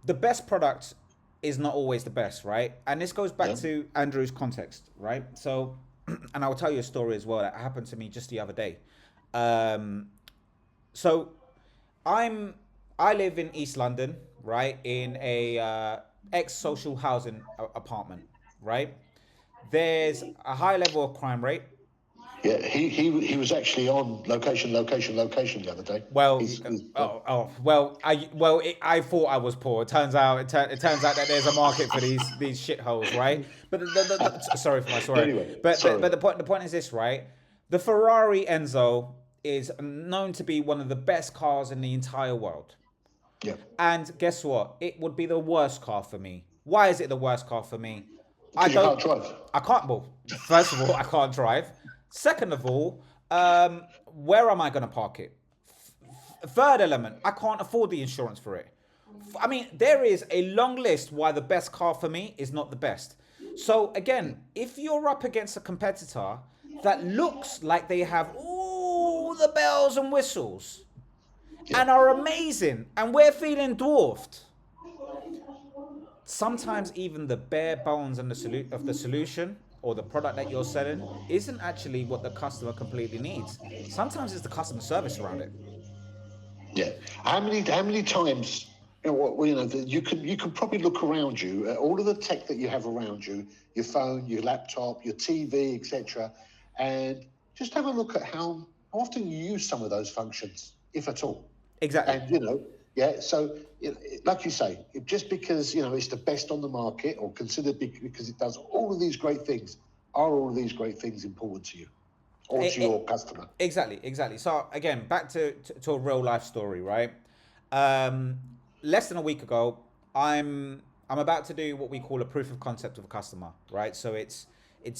the best product is not always the best, right? And this goes back to Andrew's context, right? So, and I'll tell you a story as well that happened to me just the other day. So, I live in East London, right? In a ex-social housing apartment, right? There's a high level of crime rate. Yeah, he was actually on location the other day. Well, I thought I was poor. It turns out that there's a market for these shitholes, right? But sorry for my story. Anyway, but sorry. the point is this, right? The Ferrari Enzo is known to be one of the best cars in the entire world. Yeah. And guess what? It would be the worst car for me. Why is it the worst car for me? Because you can't drive. I can't. Well, first of all, I can't drive. Second of all, where am I going to park it? Third element, I can't afford the insurance for it. I mean, there is a long list why the best car for me is not the best. So again, if you're up against a competitor that looks like they have all the bells and whistles and are amazing, and we're feeling dwarfed, sometimes even the bare bones and the solution or the product that you're selling isn't actually what the customer completely needs. Sometimes it's the customer service around it. Yeah. How many times you can probably look around you at all of the tech that you have around you, your phone, your laptop, your TV, etc., and just have a look at how often you use some of those functions, if at all. Exactly. And so like you say, just because it's the best on the market or considered because it does all of these great things, are all of these great things important to you or to your customer? Exactly. So again, back to a real life story, right? Less than a week ago, I'm about to do what we call a proof of concept with a customer, right? So it's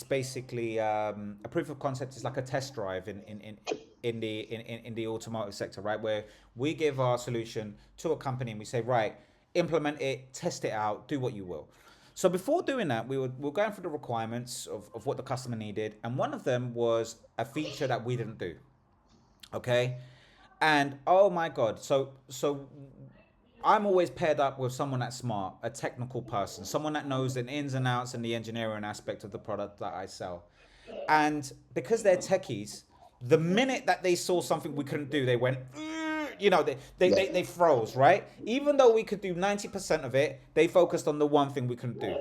basically a proof of concept is like a test drive in the automotive sector, right? Where we give our solution to a company and we say, right, implement it, test it out, do what you will. So before doing that, we were going through the requirements of what the customer needed, and one of them was a feature that we didn't do. Okay, and oh my god, so I'm always paired up with someone that's smart, a technical person, someone that knows the ins and outs and the engineering aspect of the product that I sell. And because they're techies, the minute that they saw something we couldn't do, they went, you know, they froze, right? Even though we could do 90% of it, they focused on the one thing we couldn't do.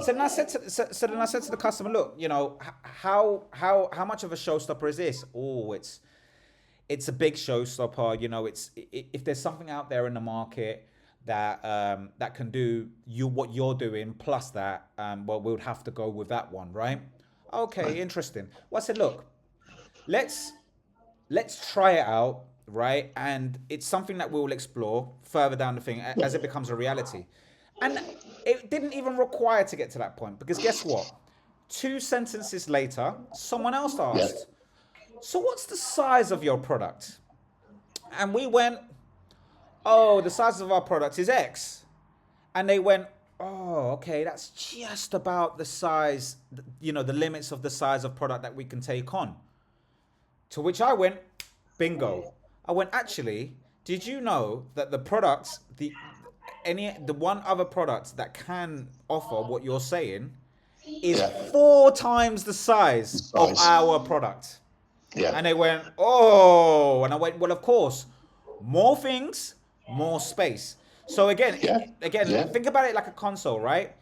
So then I said to the customer, look, you know, how much of a showstopper is this? Oh, it's a big showstopper. You know, if there's something out there in the market that that can do what you're doing plus that, well, we would have to go with that one, right? Okay, interesting. Well, I said, look, let's try it out, right? And it's something that we will explore further down the thing as it becomes a reality. And it didn't even require to get to that point because guess what? 2 sentences later, someone else asked, so what's the size of your product? And we went, oh, the size of our product is X. And they went, oh, okay, that's just about the size, you know, the limits of the size of product that we can take on. To which I went, bingo. I went, actually, did you know that the products, the one other product that can offer what you're saying is 4 times the size of our product? Yeah. And they went, oh, and I went, well, of course, more things, more space. So again, think about it like a console, right?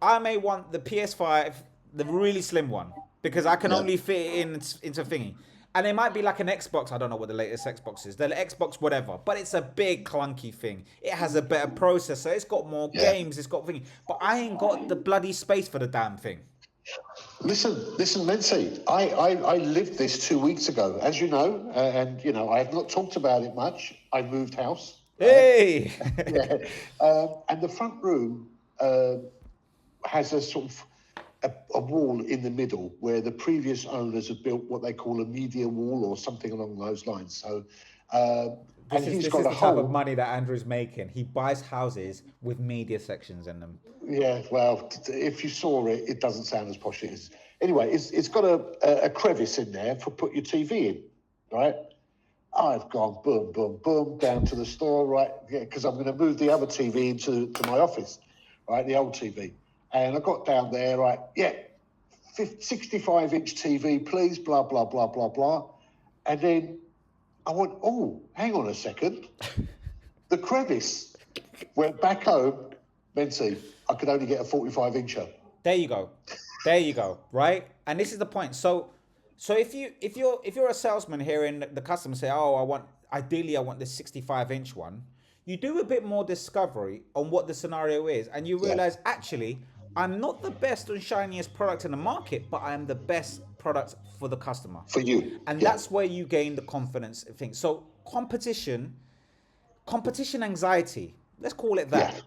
I may want the PS5, the really slim one, because I can only fit it into thingy. And it might be like an Xbox. I don't know what the latest Xbox is. The Xbox whatever. But it's a big clunky thing. It has a better processor. It's got more games. It's got thingy. But I ain't got the bloody space for the damn thing. Listen, Menzi, I lived this 2 weeks ago, as you know, and, you know, I have not talked about it much. I moved house. Hey! And the front room has a sort of a wall in the middle where the previous owners have built what they call a media wall or something along those lines. So, This is the type of money that Andrew's making. He buys houses with media sections in them. Yeah, well, if you saw it, it doesn't sound as posh as it is. Anyway, it's got a crevice in there for put your TV in, right? I've gone boom, boom, boom down to the store, right? Yeah, because I'm going to move the other TV into my office, right? The old TV. And I got down there, right? Yeah, 65-inch TV, please, blah, blah, blah, blah, blah. And then I went, oh, hang on a second. The crevice went back home. Menzi, I could only get a 45-incher. There you go, right? And this is the point. So if you're a salesman hearing the customer say, oh, ideally I want this 65-inch one, you do a bit more discovery on what the scenario is, and you realize actually I'm not the best and shiniest product in the market, but I am the best product for the customer. For you. And that's where you gain the confidence thing. So competition anxiety, let's call it that. Yeah.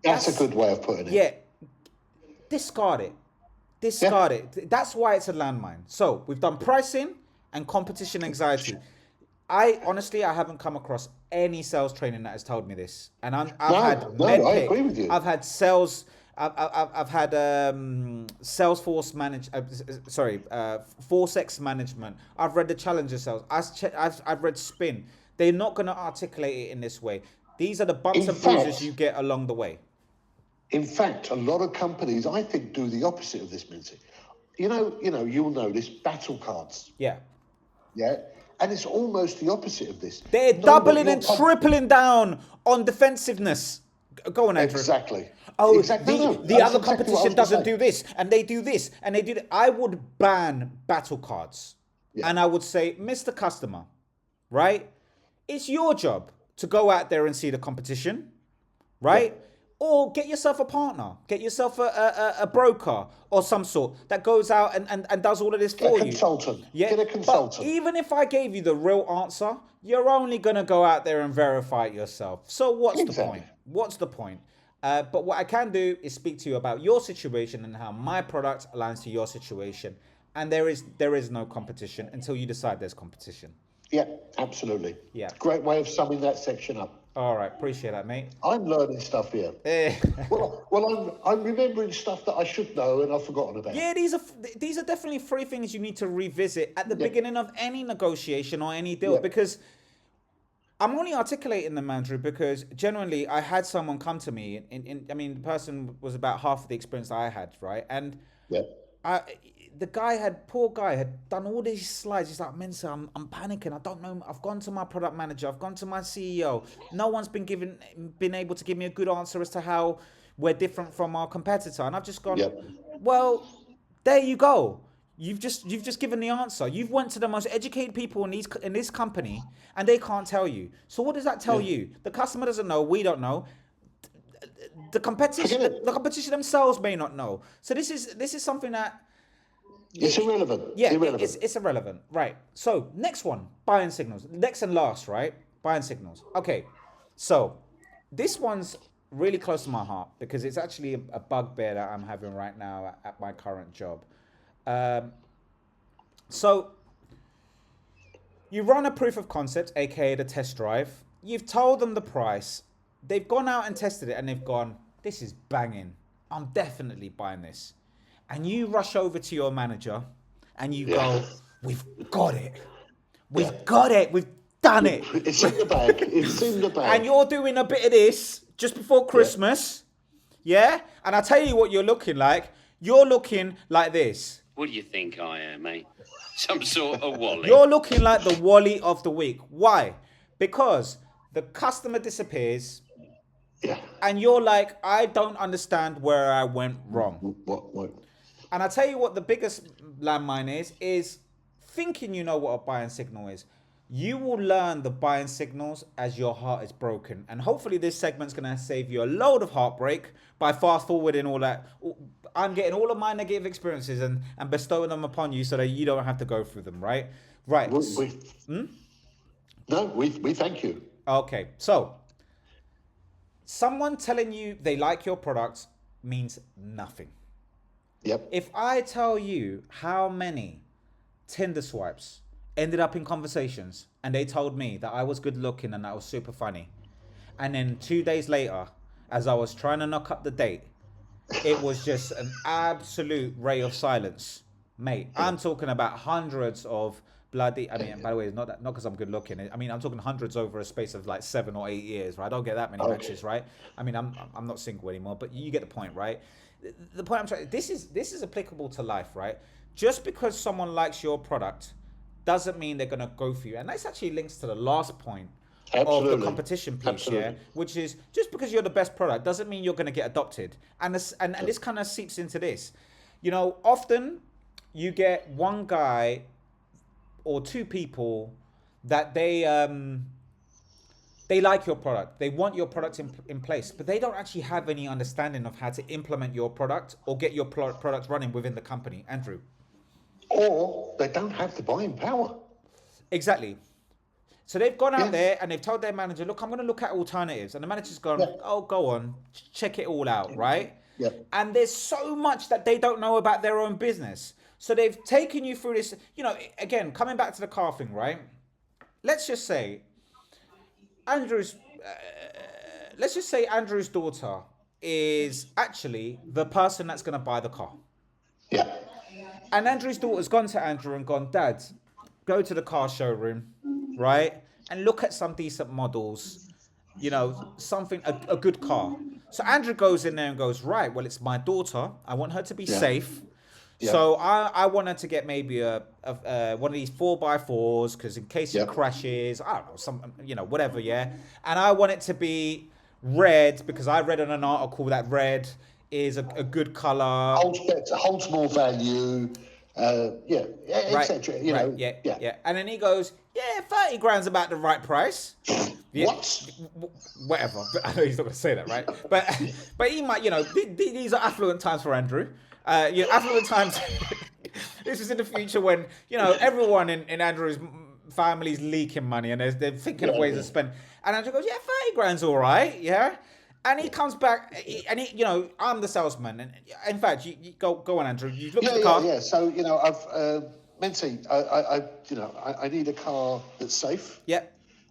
That's a good way of putting it. Yeah. Discard it. That's why it's a landmine. So we've done pricing and competition anxiety. I haven't come across any sales training that has told me this. And I agree with you. I've had sales. I've had Salesforce Forcex management. I've read the Challenger sales. I've read Spin. They're not going to articulate it in this way. These are the bumps and bruises you get along the way. In fact, a lot of companies, I think, do the opposite of this, Minty. You'll know this, battle cards. Yeah. Yeah. And it's almost the opposite of this. They're doubling and tripling down on defensiveness. Go on, Andrew. Exactly. Oh, exactly. The other competition doesn't do this, and they do this, and they do that. I would ban battle cards. Yeah. And I would say, Mr. Customer, right? It's your job to go out there and see the competition, right? Yeah. Or get yourself a partner, get yourself a broker or some sort that goes out and does all of this for you. Get a consultant. But even if I gave you the real answer, you're only going to go out there and verify it yourself. So what's the point? What's the point? But what I can do is speak to you about your situation and how my product aligns to your situation. And there is no competition until you decide there's competition. Yeah, absolutely. Yeah. Great way of summing that section up. All right, appreciate that, mate. I'm learning stuff here. well, I'm remembering stuff that I should know and I've forgotten about. Yeah, these are definitely 3 things you need to revisit at the beginning of any negotiation or any deal, because I'm only articulating them, Andrew, because genuinely I had someone come to me, the person was about half of the experience I had, right? And I, poor guy had done all these slides. He's like, Mensa, I'm panicking. I don't know. I've gone to my product manager. I've gone to my CEO. No one's been able to give me a good answer as to how we're different from our competitor. And I've just gone, Yep. well, there you go. You've just given the answer. You've went to the most educated people in this company, and they can't tell you. So what does that tell you? The customer doesn't know. We don't know. The competition themselves may not know. So this is something that it's irrelevant. yeah, irrelevant. it's irrelevant. Right. So next one, buying signals. Next and last, right? Buying signals. Okay. So this one's really close to my heart because it's actually a bugbear that I'm having right now at my current job. So you run a proof of concept, aka the test drive. You've told them the price. They've gone out and tested it and they've gone, this is banging. I'm definitely buying this. And you rush over to your manager and you go, we've got it. We've got it. We've done it. It's in the bag. It's in the bag. And you're doing a bit of this just before Christmas. Yeah? And I tell you what you're looking like. You're looking like this. What do you think I am, mate? Some sort of Wally. You're looking like the Wally of the week. Why? Because the customer disappears. Yeah. And you're like, I don't understand where I went wrong. What? And I tell you what the biggest landmine is thinking you know what a buying signal is. You will learn the buying signals as your heart is broken. And hopefully this segment's going to save you a load of heartbreak by fast forwarding all that. I'm getting all of my negative experiences and bestowing them upon you so that you don't have to go through them, right? Right. No, we thank you. Okay. So someone telling you they like your product means nothing. Yep. If I tell you how many Tinder swipes ended up in conversations and they told me that I was good looking and I was super funny, and then 2 days later, as I was trying to knock up the date, it was just an absolute ray of silence, mate. I'm talking about hundreds of bloody. I mean, by the way, it's not because I'm good looking. I mean, I'm talking hundreds over a space of like 7 or 8 years. Right? I don't get that many matches, right? I mean, I'm not single anymore, but you get the point, right? The point I'm trying. This is applicable to life, right? Just because someone likes your product doesn't mean they're gonna go for you, and this actually links to the last point. Absolutely. Of the competition piece, yeah, which is just because you're the best product doesn't mean you're going to get adopted, and this kind of seeps into this. You know, often you get one guy or two people that they like your product, they want your product in place, but they don't actually have any understanding of how to implement your product or get your product running within the company, Andrew. Or they don't have the buying power. Exactly. So they've gone out there and they've told their manager, look, I'm going to look at alternatives. And the manager's gone, oh, go on, check it all out, right? Yeah. And there's so much that they don't know about their own business. So they've taken you through this, you know, again, coming back to the car thing, right? Let's just say Andrew's daughter is actually the person that's going to buy the car. Yeah. And Andrew's daughter's gone to Andrew and gone, Dad, go to the car showroom, right? And look at some decent models, you know, something, a good car. So Andrew goes in there and goes, right, well, it's my daughter. I want her to be safe. Yeah. So I want her to get maybe a one of these 4x4s because in case it crashes, I don't know, some, you know, whatever, yeah. And I want it to be red because I read in an article that red is a good color. Holds more value. Etc. You know. Yeah. And then he goes, 30 grand's about the right price. What? Whatever. I know he's not going to say that, right? But he might, you know, these are affluent times for Andrew. Affluent times. This is in the future when, you know, everyone in Andrew's family's leaking money and they're thinking of ways to spend. And Andrew goes, 30 grand's all right, yeah. And he comes back, and he, you know, I'm the salesman. And in fact, you go on, Andrew. You look at the car. Yeah. So you know, Menti, I need a car that's safe. Yeah.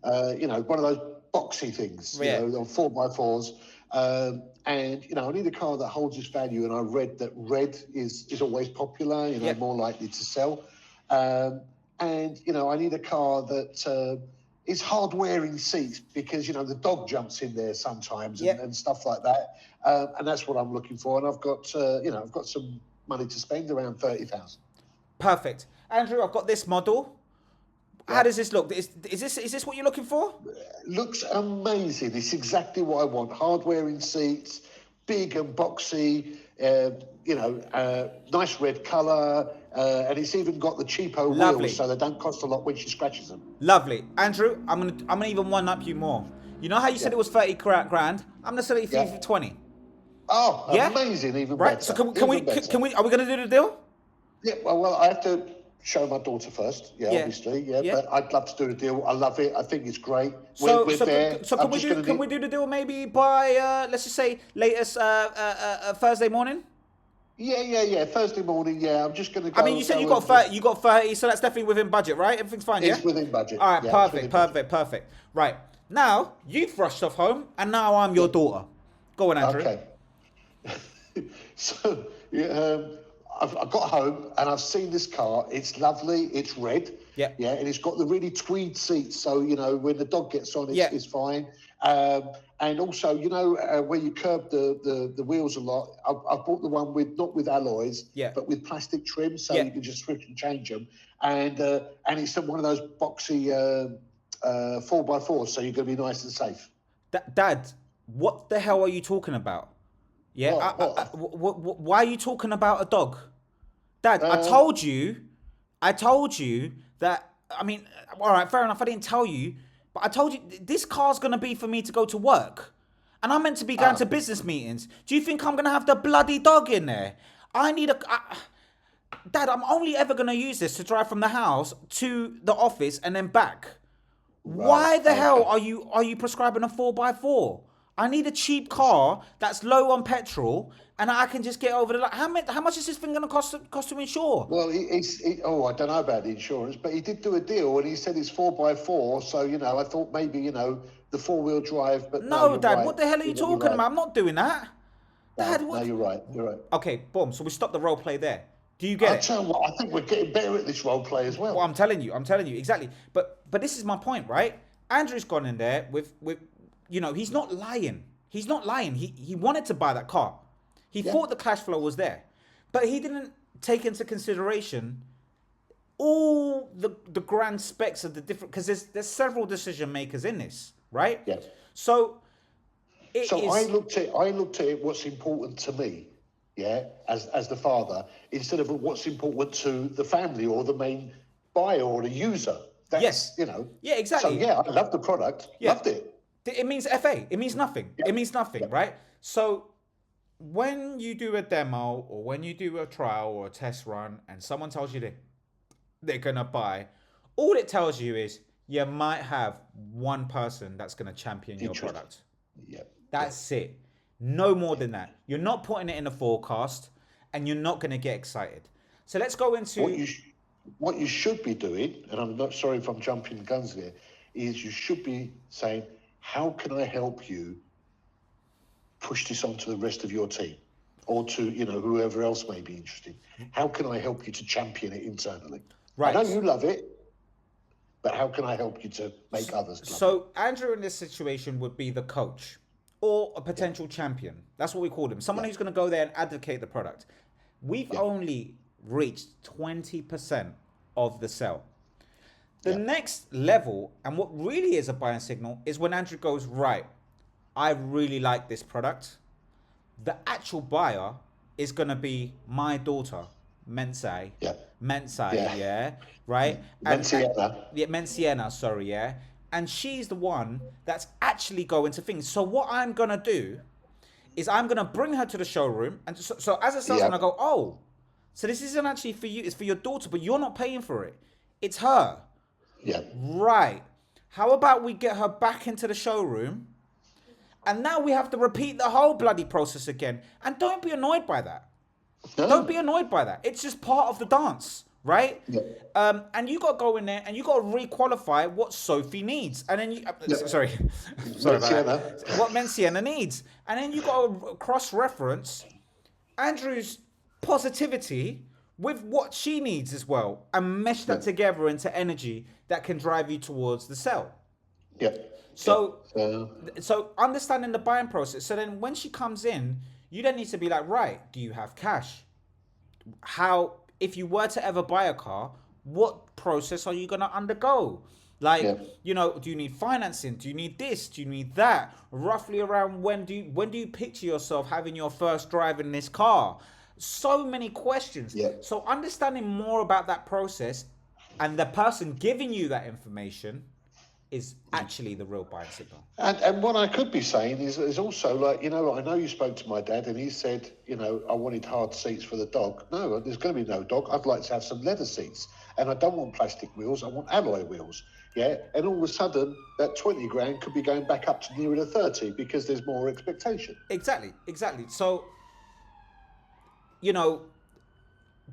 You know, one of those boxy things. You know, on 4x4s. And you know, I need a car that holds its value. And I read that red is always popular. You know, more likely to sell. And you know, I need a car that. It's hard-wearing seats because, you know, the dog jumps in there sometimes and stuff like that. And that's what I'm looking for. And I've got, I've got some money to spend, around 30,000. Perfect. Andrew, I've got this model. How does this look? Is this what you're looking for? Looks amazing. It's exactly what I want. Hardware in seats, big and boxy, nice red colour, and it's even got the cheapo Lovely. wheels, so they don't cost a lot when she scratches them. Lovely. Andrew, I'm gonna even one up you more. You know how you said it was 30 grand? I'm gonna sell it for you for 20. Oh, Yeah? amazing! Even Right. better. So can we? Are we gonna do the deal? Yeah. Well, I have to show my daughter first. Yeah, Yeah. obviously. Yeah, Yeah. but I'd love to do the deal. I love it. I think it's great. So We're there. can we do the deal maybe by let's just say latest Thursday morning? Yeah. Thursday morning. Yeah, I'm just going to go. I mean, you said you got 30. You got 30, so that's definitely within budget, right? Everything's fine. It's Yeah. within budget. All right. Yeah, Perfect. Right. Now you've rushed off home, and now I'm your daughter. Go on, Andrew. Okay. So I've got home and I've seen this car. It's lovely. It's red. Yeah. Yeah, and it's got the really tweed seats, so when the dog gets on, it's fine. And also, where you curb the wheels a lot, I've bought the one not with alloys, but with plastic trim, so you can just switch and change them. And it's one of those boxy 4x4s, so you're going to be nice and safe. Dad, what the hell are you talking about? Yeah, why are you talking about a dog? Dad, I told you that, I mean, all right, fair enough, I didn't tell you, but I told you, this car's going to be for me to go to work. And I'm meant to be going to business meetings. Do you think I'm going to have the bloody dog in there? Dad, I'm only ever going to use this to drive from the house to the office and then back. Right, why the hell are you prescribing a 4x4? I need a cheap car that's low on petrol, and I can just get over the. How much is this thing going to cost to insure? Well, I don't know about the insurance, but he did do a deal, and he said it's 4x4. So I thought maybe the 4-wheel drive. But no, Dad, right. what the hell are you talking about? I'm not doing that. Dad, no, you're right. You're right. Okay, boom. So we stop the role play there. Do you get it? I tell you what, I think we're getting better at this role play as well. Well, I'm telling you exactly. But this is my point, right? Andrew's gone in there with. He's not lying. He's not lying. He wanted to buy that car. He thought the cash flow was there. But he didn't take into consideration all the grand specs of the different... Because there's several decision makers in this, right? Yeah. So I looked at it, what's important to me, as the father, instead of what's important to the family or the main buyer or the user. That's, Yeah, exactly. So, I love the product. Yeah. Loved it. It means FA. It means nothing. Yeah. It means nothing, right? So when you do a demo or when you do a trial or a test run and someone tells you they're going to buy, all it tells you is you might have one person that's going to champion your product. Yeah. That's it. No more than that. You're not putting it in a forecast and you're not going to get excited. So let's go into... What you should be doing, and I'm not sorry if I'm jumping the guns here, is you should be saying, how can I help you push this on to the rest of your team or to, whoever else may be interested? How can I help you to champion it internally? Right. I know you love it, but how can I help you to make others love it? So Andrew in this situation would be the coach or a potential champion. That's what we call him. Someone who's going to go there and advocate the product. We've only reached 20% of the sell. The next level, and what really is a buying signal, is when Andrew goes, right, I really like this product. The actual buyer is going to be my daughter, Mensai. Right? Menciena, sorry, yeah. And she's the one that's actually going to things. So what I'm going to do is I'm going to bring her to the showroom. And so as a salesman, I go, oh, so this isn't actually for you. It's for your daughter, but you're not paying for it. It's her. Yeah. Right. How about we get her back into the showroom and now we have to repeat the whole bloody process again. And don't be annoyed by that. No. Don't be annoyed by that. It's just part of the dance, right? Yeah. And you got to go in there and you got to re-qualify what Sophie needs. And then you... Sorry about that. What Menciena needs. And then you got to cross-reference Andrew's positivity with what she needs as well and mesh that together into energy that can drive you towards the sell. Yeah. So understanding the buying process. So then when she comes in, you then need to be like, right, do you have cash? how, if you were to ever buy a car, what process are you going to undergo? Like, Yeah. do you need financing? Do you need this? Do you need that? Roughly around when do you picture yourself having your first drive in this car? So many questions. Yeah. So understanding more about that process and the person giving you that information is actually the real buying signal. And what I could be saying is also like, I know you spoke to my dad and he said, I wanted hard seats for the dog. No, there's going to be no dog. I'd like to have some leather seats, and I don't want plastic wheels. I want alloy wheels. Yeah. And all of a sudden that 20 grand could be going back up to nearer to 30 because there's more expectation. Exactly. So,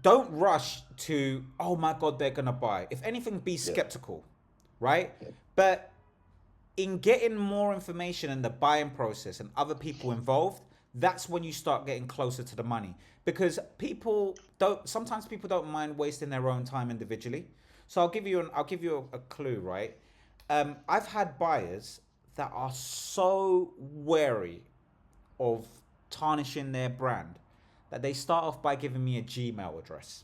don't rush to, oh my God, they're going to buy. If anything, be skeptical, right? Yeah. But in getting more information in the buying process and other people involved, that's when you start getting closer to the money. Because sometimes people don't mind wasting their own time individually. So I'll give you a clue, right? I've had buyers that are so wary of tarnishing their brand that they start off by giving me a Gmail address.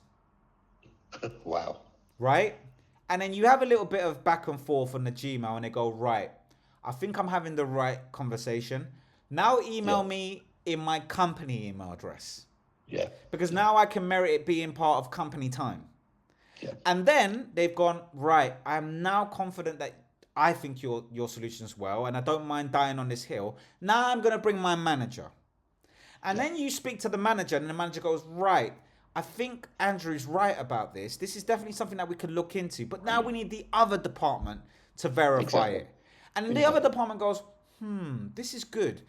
Wow. Right? And then you have a little bit of back and forth on the Gmail and they go, right, I think I'm having the right conversation. Now email me in my company email address. Yeah. Because now I can merit it being part of company time. Yeah. And then they've gone, right, I'm now confident that I think your solution's well and I don't mind dying on this hill. Now I'm going to bring my manager. And then you speak to the manager and the manager goes, right, I think Andrew's right about this. This is definitely something that we could look into. But now we need the other department to verify it. And the other department goes, this is good.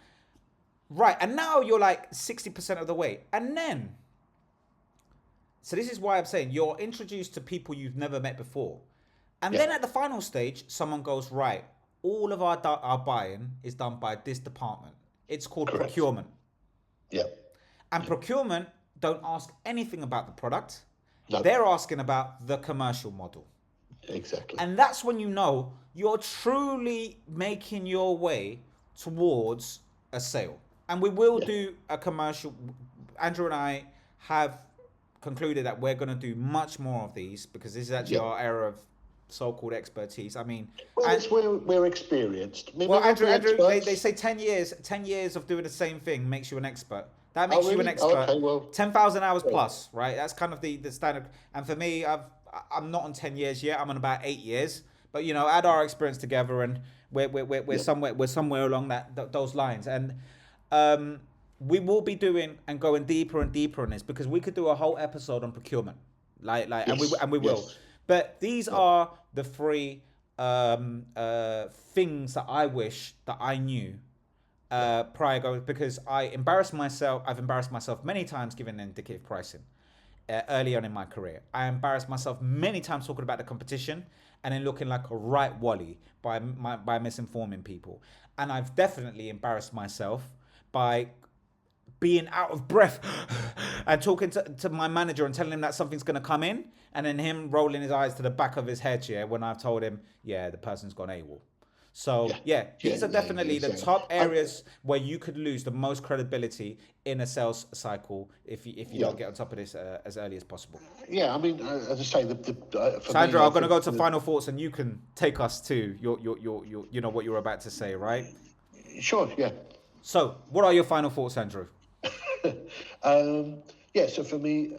Right. And now you're like 60% of the way. And then, so this is why I'm saying you're introduced to people you've never met before. And then at the final stage, someone goes, right, all of our buying is done by this department. It's called procurement. Yeah. And procurement don't ask anything about the product. No. They're asking about the commercial model. Exactly. And that's when you know you're truly making your way towards a sale. And we will do a commercial. Andrew and I have concluded that we're going to do much more of these because this is actually our area of so-called expertise. I mean, we're experienced. Well, Andrew, they say 10 years of doing the same thing makes you an expert. That makes you an expert. Okay, well, 10,000 hours plus, right? That's kind of the standard. And for me, I'm not on 10 years yet. I'm on about 8 years. But add our experience together, and we're somewhere along those lines. And we will be doing and going deeper and deeper in this because we could do a whole episode on procurement, and we will. But these are the three things that I wish that I knew prior going, because I've embarrassed myself many times giving indicative pricing early on in my career. I embarrassed myself many times talking about the competition and then looking like a right wally by misinforming people. And I've definitely embarrassed myself by being out of breath and talking to my manager and telling him that something's going to come in, and then him rolling his eyes to the back of his head when I've told him, the person's gone AWOL. So these are definitely the top areas where you could lose the most credibility in a sales cycle if you don't get on top of this as early as possible. Yeah, I mean, as I say, Sandra, I'm going to go to final thoughts, and you can take us to your what you were about to say, right? Sure, yeah. So, what are your final thoughts, Andrew? So for me,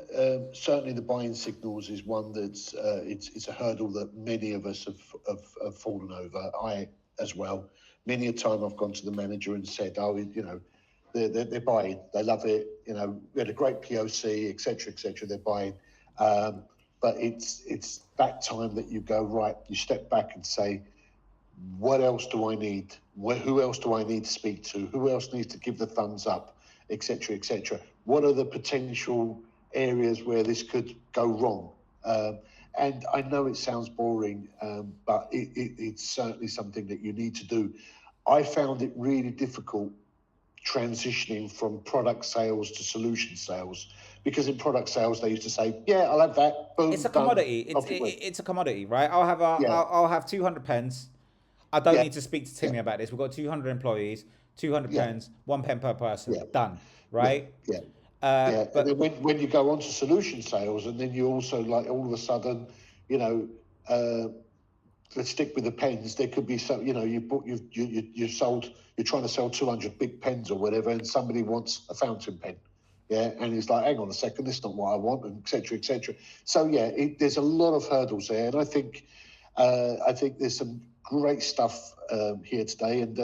certainly the buying signals is one that's it's a hurdle that many of us have fallen over. I as well. Many a time I've gone to the manager and said, they're buying, they love it. We had a great POC, etc., etc. They're buying, but it's that time that you go right. You step back and say, what else do I need? Who else do I need to speak to? Who else needs to give the thumbs up? Etc., etc. What are the potential areas where this could go wrong? And I know it sounds boring, but it's certainly something that you need to do. I found it really difficult transitioning from product sales to solution sales, because in product sales they used to say, I'll have that. Boom, it's a commodity. It's a commodity, right? I'll have 200 pens. I don't need to speak to Timmy about this. We've got 200 employees, 200 pens, 1 pen per person. Done, right? Yeah, and But then when you go on to solution sales, and then you also like all of a sudden, you know, let's stick with the pens. There could be some, you know, you sold, you're trying to sell 200 big pens or whatever, and somebody wants a fountain pen, yeah, and he's like, hang on a second, this is not what I want, and etc. etc. So yeah, there's a lot of hurdles there, and I think there's some great stuff here today, and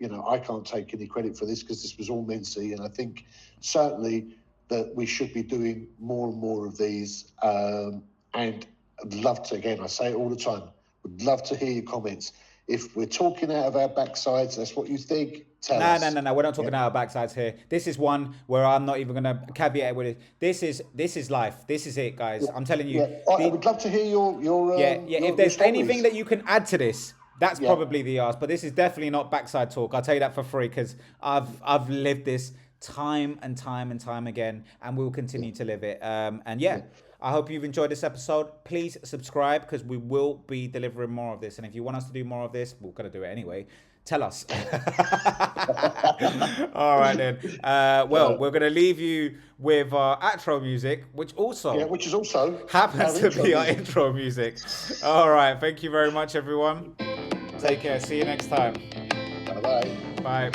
you know, I can't take any credit for this because this was all Mincy, and I think certainly that we should be doing more and more of these, and I'd love to, again, I say it all the time, would love to hear your comments. If we're talking out of our backsides, that's what you think, tell us. no. We're not talking out our backsides here. This is one where I'm not even gonna caveat it with it. This is life. This is it, guys. I'm telling you. Yeah, I would love to hear your Yeah. your If there's stories. anything that you can add to this, that's Yeah. probably the ask. But this is definitely not backside talk. I'll tell you that for free because I've lived this time and time and time again, and we'll continue to live it. And yeah. I hope you've enjoyed this episode. Please subscribe because we will be delivering more of this. And if you want us to do more of this, we're going to do it anyway. Tell us. All right, then. Well, we're going to leave you with our outro music, which which is also happens to be our intro music. All right. Thank you very much, everyone. Take care. See you next time. Bye-bye. Bye.